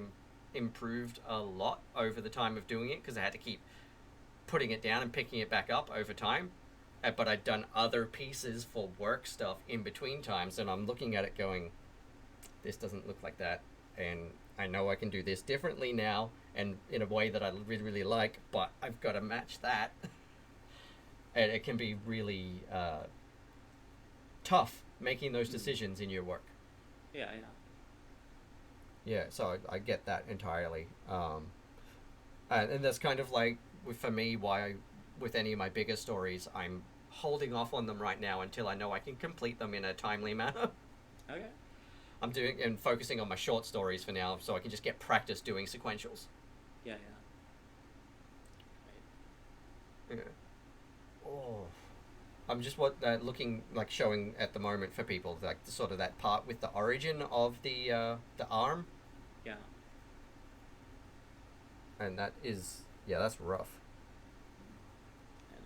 improved a lot over the time of doing it, because I had to keep putting it down and picking it back up over time. But I'd done other pieces for work stuff in between times, and I'm looking at it going, this doesn't look like that, and I know I can do this differently now and in a way that I really, really like, but I've got to match that. And it can be really tough making those decisions in your work. Yeah. Yeah, so I get that entirely. And that's kind of like, for me, why with any of my bigger stories, I'm holding off on them right now until I know I can complete them in a timely manner. Okay. I'm doing and focusing on my short stories for now, so I can just get practice doing sequentials. Yeah. Yeah. Oh, I'm just looking, like, showing at the moment for people, like the sort of that part with the origin of the arm. Yeah. And that is, yeah, that's rough. And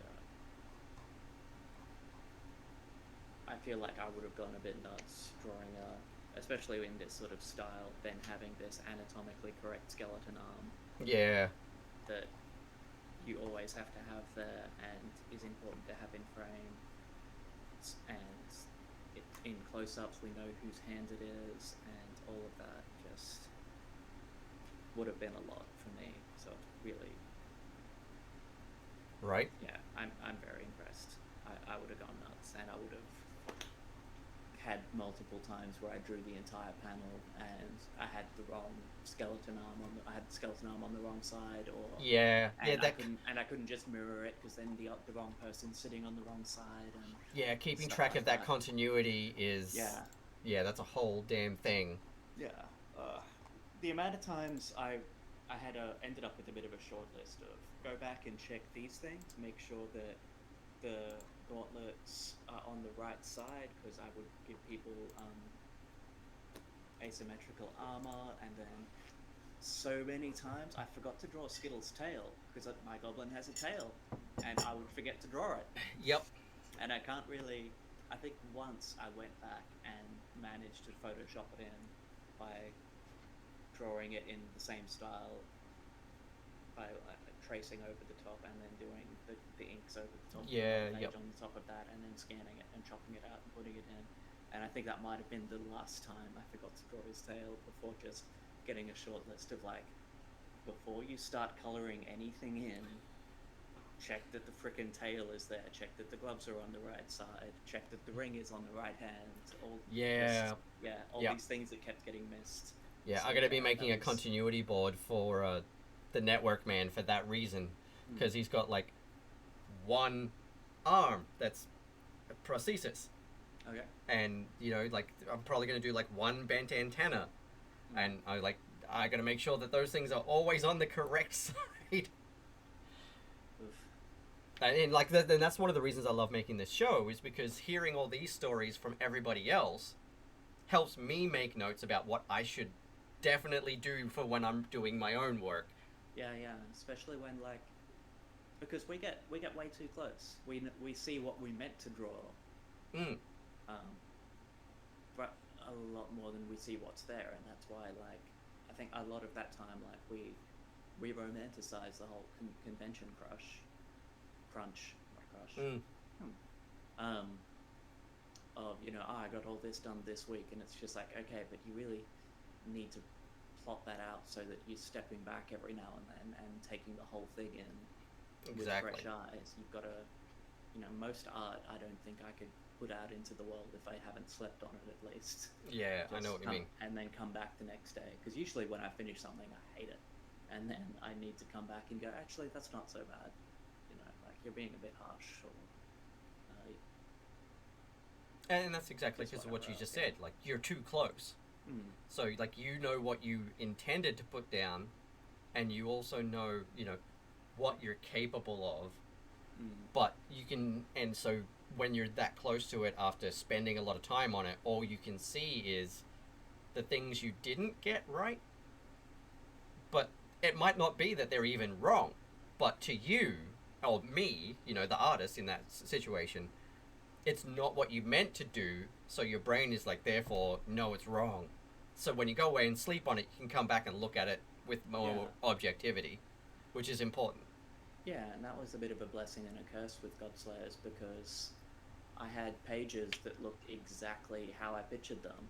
I feel like I would have gone a bit nuts drawing especially in this sort of style, then having this anatomically correct skeleton arm. Yeah. That you always have to have there, and is important to have in frame. And in close-ups, we know whose hand it is, and all of that. Just would have been a lot for me. So really, Right? yeah, I'm very impressed. I would have gone nuts, and I would have had multiple times where I drew the entire panel and I had the wrong skeleton arm I had the skeleton arm on the wrong side, or Yeah, yeah, and I couldn't just mirror it because then the wrong person's sitting on the wrong side and yeah. Keeping stuff track like of that that. continuity is, Yeah, yeah, that's a whole damn thing. yeah. The amount of times I had ended up with a bit of a short list of go back and check these things, make sure that the gauntlets are on the right side because I would give people asymmetrical armor, and then so many times I forgot to draw Skittle's tail because my goblin has a tail, and I would forget to draw it, Yep. and I can't really. I think once I went back and managed to Photoshop it in by drawing it in the same style by tracing over the top and then doing the inks over the top Yeah, of the page yep. on the top of that and then scanning it and chopping it out and putting it in. And I think that might have been the last time I forgot to draw his tail before just getting a short list of like, before you start colouring anything in, check that the frickin' tail is there, check that the gloves are on the right side, check that the ring is on the right hand, Yeah. all Yep. these things that kept getting missed. Yeah, So, I'm gonna be yeah, making a that was... continuity board for the network man for that reason, because he's got like one arm that's a prosthesis, Okay. and like I'm probably gonna do like one bent antenna, and I gotta make sure that those things are always on the correct side. Oof. And like then that's one of the reasons I love making this show, is because hearing all these stories from everybody else helps me make notes about what I should definitely do for when I'm doing my own work. Yeah, yeah. Especially when like, because we get way too close. We see what we meant to draw, Mm. um, but a lot more than we see what's there, and that's why like I think a lot of that time like we romanticize the whole convention crunch, not crush. Mm. Um, of I got all this done this week, and it's just like, okay, but you really need to plot that out so that you're stepping back every now and then and taking the whole thing in Exactly. with fresh eyes. You've got to, most art I don't think I could put out into the world if I haven't slept on it at least. Yeah, I know what you mean. And then come back the next day, because usually when I finish something I hate it, and then I need to come back and go, actually that's not so bad, like you're being a bit harsh, or And that's exactly just because of what you whatever just else, said. Like, you're too close. So, like, you know what you intended to put down, and you also know, what you're capable of. But you can, and so when you're that close to it after spending a lot of time on it, all you can see is the things you didn't get right. But it might not be that they're even wrong. But to you, or me, the artist in that situation, it's not what you meant to do, so your brain is like, therefore, no, it's wrong. So when you go away and sleep on it, you can come back and look at it with more objectivity, which is important. Yeah, and that was a bit of a blessing and a curse with GODSLAYERS, because I had pages that looked exactly how I pictured them.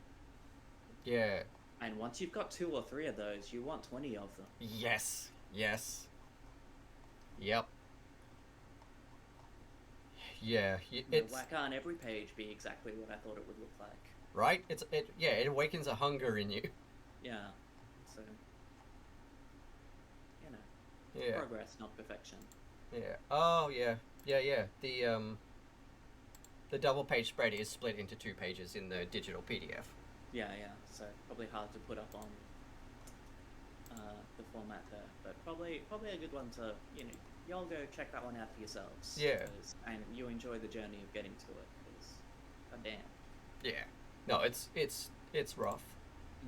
Yeah. And once you've got 2 or 3 of those, you want 20 of them. Yes. Yes. Yep. Yeah. Why can't every page be exactly what I thought it would look like? Right? It awakens a hunger in you. Yeah. So, Yeah. progress, not perfection. Yeah. Oh, yeah. Yeah. The double page spread is split into 2 pages in the digital PDF. Yeah. So probably hard to put up on the format there, but probably a good one to y'all go check that one out for yourselves. Yeah. And you enjoy the journey of getting to it, because goddamn. Yeah. No, it's rough.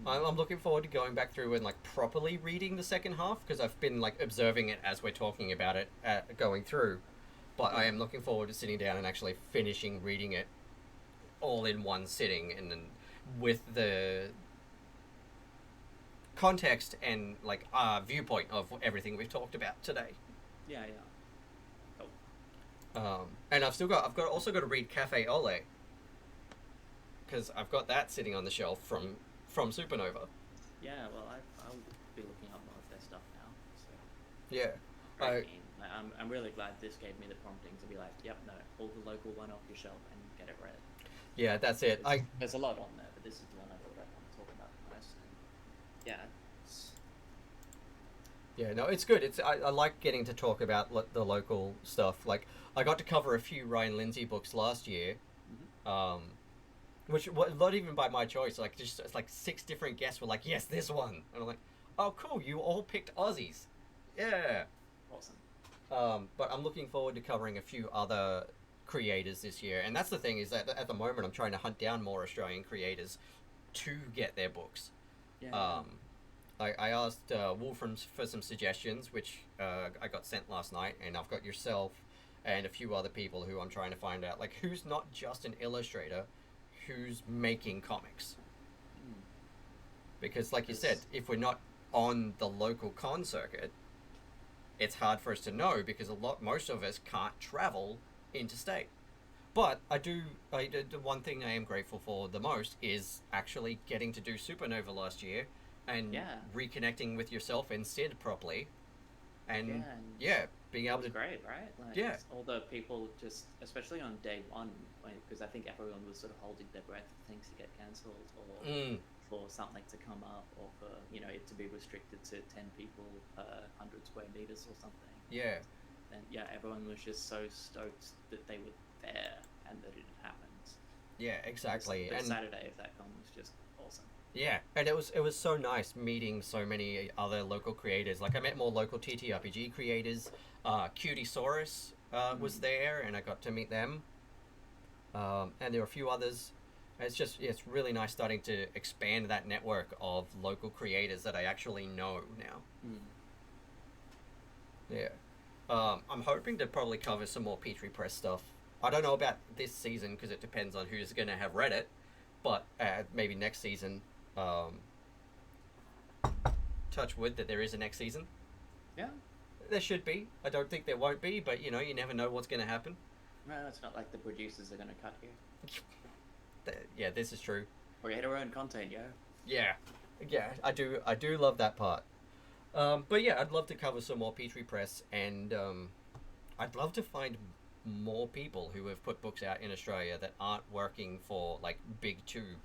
I'm looking forward to going back through and like properly reading the second half, because I've been like observing it as we're talking about it, going through. But I am looking forward to sitting down and actually finishing reading it all in one sitting, and then with the context and like viewpoint of everything we've talked about today. Yeah. Cool. And I've also got to read Cafe Ole, because I've got that sitting on the shelf from Supernova. Yeah, well, I'll be looking up more of Yeah. Very keen. I'm really glad this gave me the prompting to be like, yep, no, pull the local one off your shelf and get it read. Yeah, that's it. There's a lot on there, but this is the one I thought I'd want to talk about the most. And yeah, Yeah, no, it's good. I like getting to talk about the local stuff. Like I got to cover a few Ryan Lindsay books last year, mm-hmm. which not even by my choice. Like just it's like 6 different guests were like, yes, this one, and I'm like, oh, cool, you all picked Aussies. Yeah. Awesome. But I'm looking forward to covering a few other creators this year, and that's the thing is that at the moment I'm trying to hunt down more Australian creators to get their books. Yeah. I asked Wolframs for some suggestions, which I got sent last night, and I've got yourself and a few other people who I'm trying to find out, like who's not just an illustrator, who's making comics. Mm. Because, like you said, if we're not on the local con circuit, it's hard for us to know because most of us can't travel interstate. But the one thing I am grateful for the most is actually getting to do Supernova last year and reconnecting with yourself and Sid properly. And being able to... great, right? Like, all the people just, especially on day one, because I think everyone was sort of holding their breath for things to get cancelled or for something to come up or for, it to be restricted to 10 people per 100 square meters or something. Yeah. And everyone was just so stoked that they were there and that it had happened. Yeah, exactly. The and Saturday of that con was just awesome. Yeah, and it was so nice meeting so many other local creators. Like I met more local TTRPG creators. Cutiesaurus was there, and I got to meet them. And there were a few others. It's really nice starting to expand that network of local creators that I actually know now. Yeah. I'm hoping to probably cover some more Petrie Press stuff. I don't know about this season because it depends on who's going to have read it, but maybe next season. Touch wood that there is a next season. Yeah. There should be. I don't think there won't be, but you never know what's going to happen. No, it's not like the producers are going to cut you. Yeah, this is true. Create our own content, yo. Yeah, I do love that part. But yeah, I'd love to cover some more Petrie Press, and I'd love to find more people who have put books out in Australia that aren't working for like Big Two.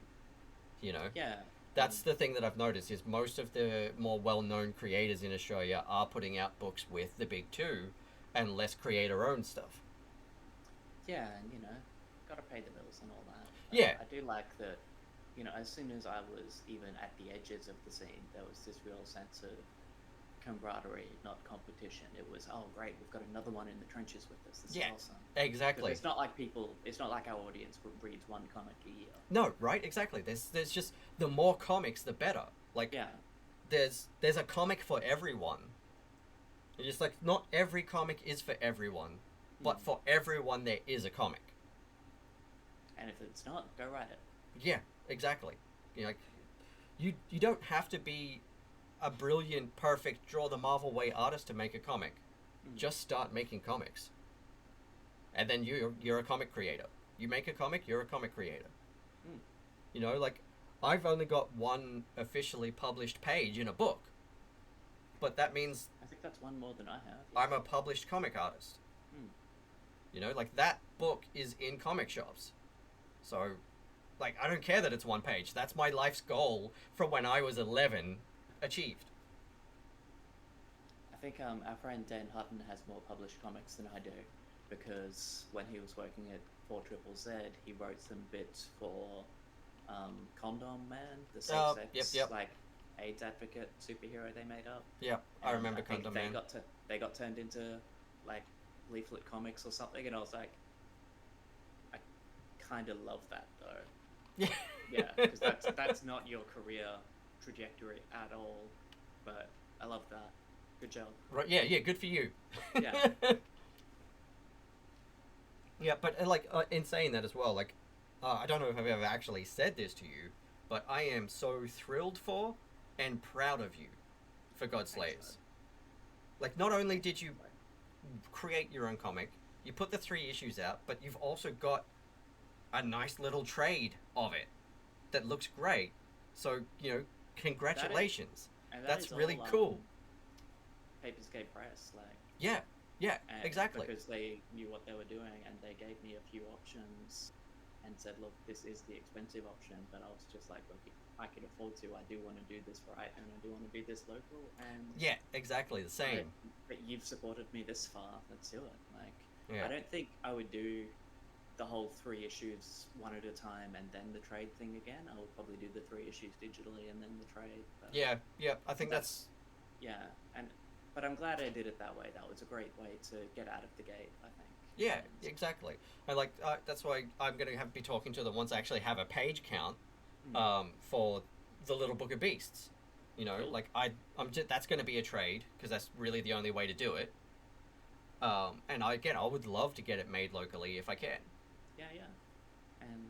Yeah. That's the thing that I've noticed is most of the more well-known creators in Australia are putting out books with the Big Two, and less creator-owned stuff. Yeah, and gotta pay the bills and all that. Yeah. I do like that. As soon as I was even at the edges of the scene, there was this real sense of camaraderie, not competition. It was, oh great, we've got another one in the trenches with us. This is awesome. Exactly. It's not like our audience reads one comic a year. No, right? Exactly. There's just the more comics, the better. Like, there's a comic for everyone. It's just like not every comic is for everyone, but for everyone there is a comic. And if it's not, go write it. Yeah, exactly. You don't have to be a brilliant, perfect, draw the Marvel way artist to make a comic. Just start making comics. And then you're a comic creator. You make a comic, you're a comic creator. I've only got one officially published page in a book. But that means... I think that's one more than I have. I'm a published comic artist. That book is in comic shops. So, I don't care that it's one page. That's my life's goal from when I was 11 achieved. I think our friend Dan Hutton has more published comics than I do, because when he was working at 4ZZZ, he wrote some bits for Condom Man, the sex AIDS advocate superhero they made up. Yep, I remember Condom Man. They got turned into Leaflet Comics or something, and I was like, I kind of love that though. Yeah, because that's not your career trajectory at all, but I love that. Good job. Right? Yeah. Good for you. Yeah. Yeah, but in saying that as well, I don't know if I've ever actually said this to you, but I am so thrilled for and proud of you for GODSLAYERS. Not only did you create your own comic, you put the 3 issues out, but you've also got a nice little trade of it that looks great. So, congratulations. That's really cool. Paperscape Press, like, Yeah, yeah, and exactly. because they knew what they were doing and they gave me a few options and said, look, this is the expensive option, but I was just like, look, I can afford to. I do want to do this right, and I do want to do this local, and Yeah, exactly the same. but you've supported me this far. Let's do it. Like, Yeah. I don't think I would do the whole 3 issues one at a time and then the trade thing again. I would probably do the 3 issues digitally and then the trade. But Yeah, yeah. I think that's yeah, and but I'm glad I did it that way. That was a great way to get out of the gate, I think. yeah, And exactly. I like that's why I'm gonna have to be talking to them once I actually have a page count, hmm, for the Little Book of Beasts. You know, cool. like I'm just, that's gonna be a trade because that's really the only way to do it. And I would love to get it made locally if I can. Yeah, yeah. And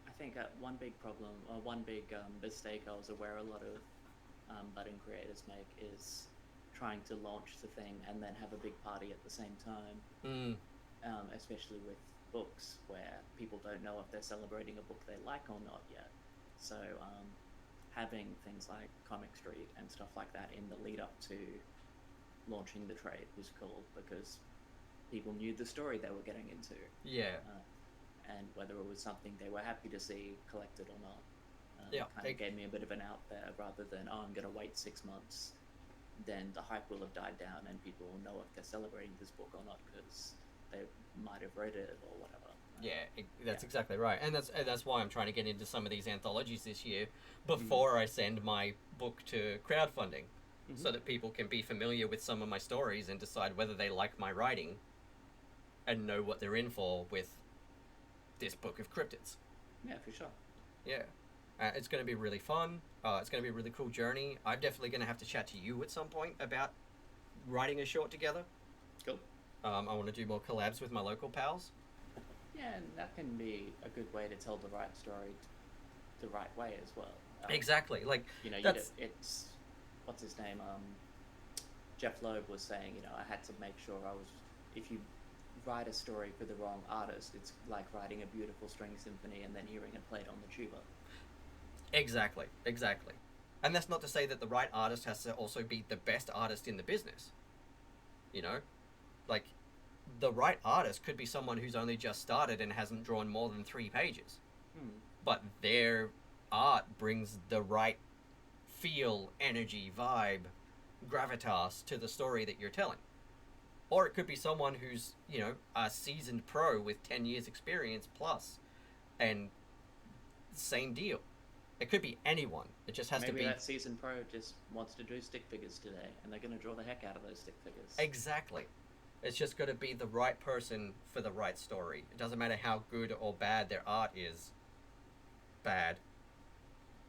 I think one big problem, or one big mistake I was aware a lot of budding creators make is trying to launch the thing and then have a big party at the same time, Mm, especially with books where people don't know if they're celebrating a book they like or not yet. So having things like Comic Street and stuff like that in the lead up to launching the trade was cool because people knew the story they were getting into. yeah, And whether it was something they were happy to see collected or not. yeah. Kind of gave me a bit of an out there rather than, oh, I'm going to wait 6 months. Then the hype will have died down and people will know if they're celebrating this book or not because they might have read it or whatever. Yeah, that's Yeah. exactly right, and that's why I'm trying to get into some of these anthologies this year Mm. before I send my book to crowdfunding, Mm-hmm. so that people can be familiar with some of my stories and decide whether they like my writing, and know what they're in for with this book of cryptids. Yeah, for sure. Yeah, it's going to be really fun. It's going to be a really cool journey. I'm definitely going to have to chat to you at some point about writing a short together. Cool. I want to do more collabs with my local pals. Yeah, and that can be a good way to tell the right story the right way as well. Exactly, like You know, that's it's what's his name? Jeff Loeb was saying, I had to make sure I was. If you write a story for the wrong artist, it's like writing a beautiful string symphony and then hearing it played on the tuba. exactly, exactly. And that's not to say that the right artist has to also be the best artist in the business. You know, like the right artist could be someone who's only just started and hasn't drawn more than 3 pages, Hmm. but their art brings the right feel, energy, vibe, gravitas to the story that you're telling. Or it could be someone who's, a seasoned pro with 10 years experience plus, and same deal. It could be anyone. It just has to Maybe be that seasoned pro just wants to do stick figures today, and they're going to draw the heck out of those stick figures. exactly. It's just got to be the right person for the right story. It doesn't matter how good or bad their art is. Bad.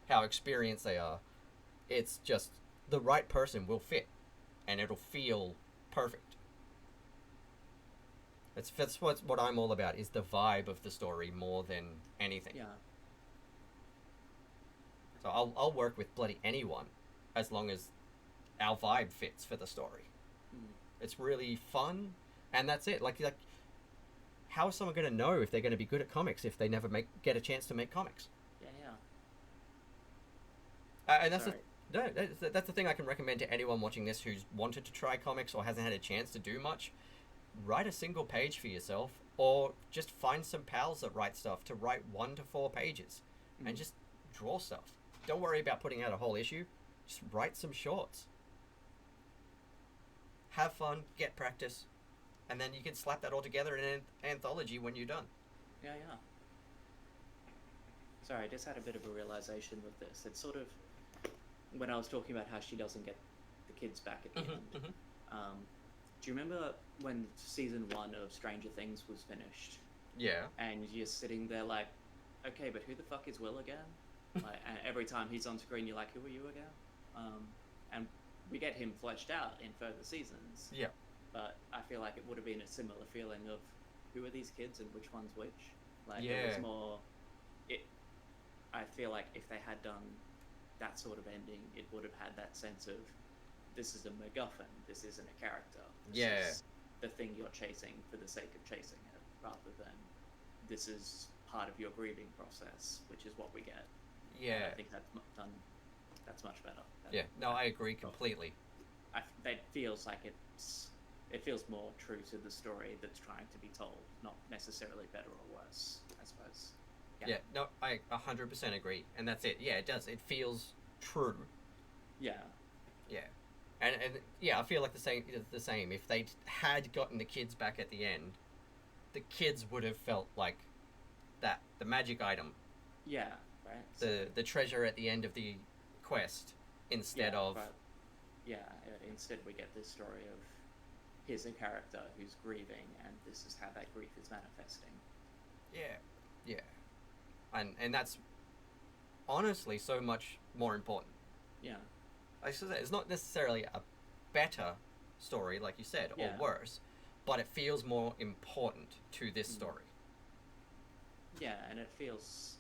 How experienced they are. It's just the right person will fit, and it'll feel perfect. That's what I'm all about, is the vibe of the story more than anything. Yeah. So I'll work with bloody anyone, as long as our vibe fits for the story. Hmm. It's really fun, and that's it. Like, how is someone going to know if they're going to be good at comics if they never get a chance to make comics? Yeah, yeah. And that's Sorry. that's the thing I can recommend to anyone watching this who's wanted to try comics or hasn't had a chance to do much. Write a single page for yourself, or just find some pals that write stuff to write 1 to 4 pages, and just draw stuff. Don't worry about putting out a whole issue. Just write some shorts. Have fun, get practice, and then you can slap that all together in an anthology when you're done. Yeah, yeah. Sorry, I just had a bit of a realization with this. It's sort of when I was talking about how she doesn't get the kids back at the end. Mm-hmm. Do you remember when season 1 of Stranger Things was finished? Yeah. And you're sitting there like, okay, but who the fuck is Will again? Like, and every time he's on screen, you're like, who are you again? And we get him fleshed out in further seasons. Yeah. But I feel like it would have been a similar feeling of who are these kids and which one's which. Like, Yeah. it was more. I feel like if they had done that sort of ending, it would have had that sense of this is a MacGuffin, this isn't a character. This is the thing you're chasing for the sake of chasing it, rather than this is part of your grieving process, which is what we get. Yeah. I think that's done That's much better. Yeah, no, I agree completely. That feels like it feels more true to the story that's trying to be told, not necessarily better or worse, I suppose. Yeah, no, I 100% agree, and that's it. Yeah, it does. It feels true. Yeah. Yeah, and yeah, I feel like the same. If they had gotten the kids back at the end, the kids would have felt like that the magic item, Yeah, right. the treasure at the end of the quest, instead of instead we get this story of here's a character who's grieving, and this is how that grief is manifesting. yeah, yeah, and that's honestly so much more important. Yeah. I should say it's not necessarily a better story, like you said, or worse, but it feels more important to this story. Yeah, and it feels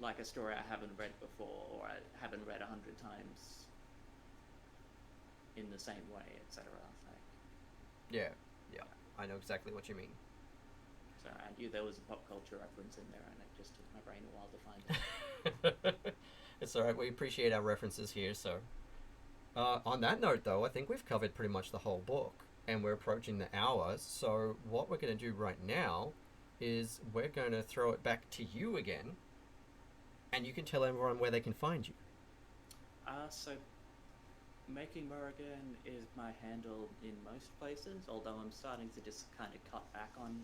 like a story I haven't read before, or I haven't read 100 times in the same way, etc. Like, yeah, I know exactly what you mean. So I knew there was a pop culture reference in there, and it just took my brain a while to find it. It's alright, we appreciate our references here, so. On that note, though, I think we've covered pretty much the whole book, and we're approaching the hour, so what we're going to do right now is we're going to throw it back to you again, and you can tell everyone where they can find you. So Making Morrigan is my handle in most places, although I'm starting to just kind of cut back on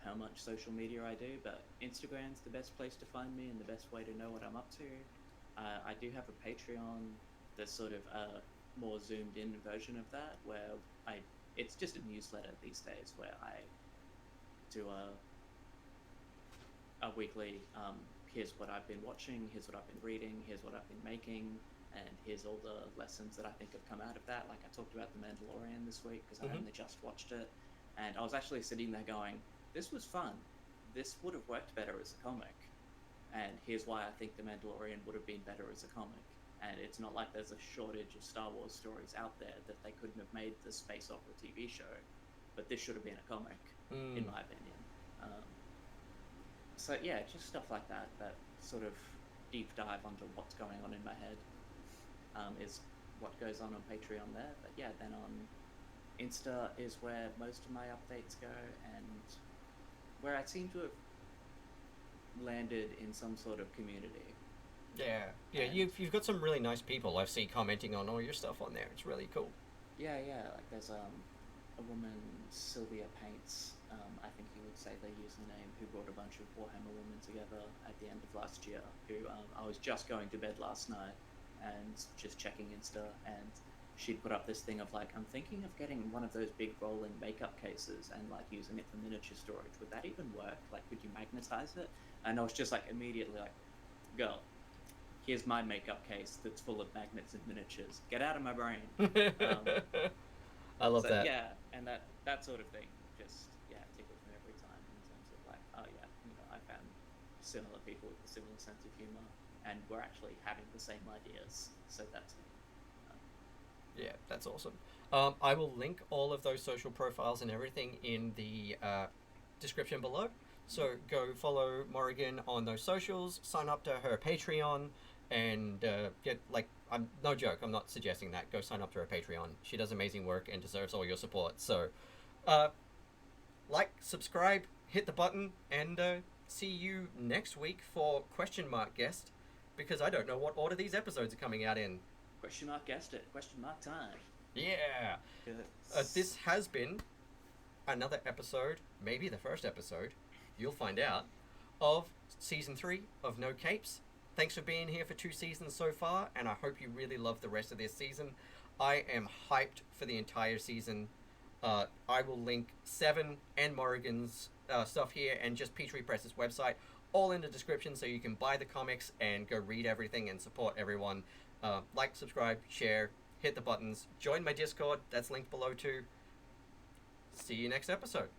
how much social media I do, but Instagram's the best place to find me and the best way to know what I'm up to. I do have a Patreon that's sort of a more zoomed in version of that, where it's just a newsletter these days where I do a weekly, here's what I've been watching, here's what I've been reading, here's what I've been making, and here's all the lessons that I think have come out of that. Like I talked about The Mandalorian this week because I only just watched it, and I was actually sitting there going, this was fun. This would have worked better as a comic, and here's why I think The Mandalorian would have been better as a comic. And it's not like there's a shortage of Star Wars stories out there that they couldn't have made the space opera TV show, but this should have been a comic, in my opinion. So yeah, just stuff like that sort of deep dive onto what's going on in my head is what goes on Patreon there. But yeah, then on Insta is where most of my updates go, and where I seem to have landed in some sort of community. Yeah, you've got some really nice people I've seen commenting on all your stuff on there. It's really cool. Yeah, like there's a woman, Sylvia Paints, I think you would say their username, who brought a bunch of Warhammer women together at the end of last year, who I was just going to bed last night and just checking Insta, and she'd put up this thing of like, I'm thinking of getting one of those big rolling makeup cases and like using it for miniature storage. Would that even work? Like, could you magnetize it? And I was just like immediately like, girl, here's my makeup case that's full of magnets and miniatures. Get out of my brain. I love that. Yeah, and that sort of thing just tickles me every time in terms of like, oh yeah, I found similar people with a similar sense of humor, and we're actually having the same ideas. So that's yeah, that's awesome. I will link all of those social profiles and everything in the description below. So go follow Morrigan on those socials, sign up to her Patreon, and get, like, I'm no joke, I'm not suggesting that. Go sign up to her Patreon. She does amazing work and deserves all your support. So, like, subscribe, hit the button, and see you next week for question mark guest, because I don't know what order these episodes are coming out in. Question mark guessed it. Question mark time. Yeah. This has been another episode, maybe the first episode, you'll find out, of Season 3 of No Capes. Thanks for being here for 2 seasons so far, and I hope you really love the rest of this season. I am hyped for the entire season. I will link Seven and Morrigan's stuff here, and just Petrie Press's website, all in the description, so you can buy the comics and go read everything and support everyone. Like, subscribe, share, hit the buttons, join my Discord, that's linked below too. See you next episode.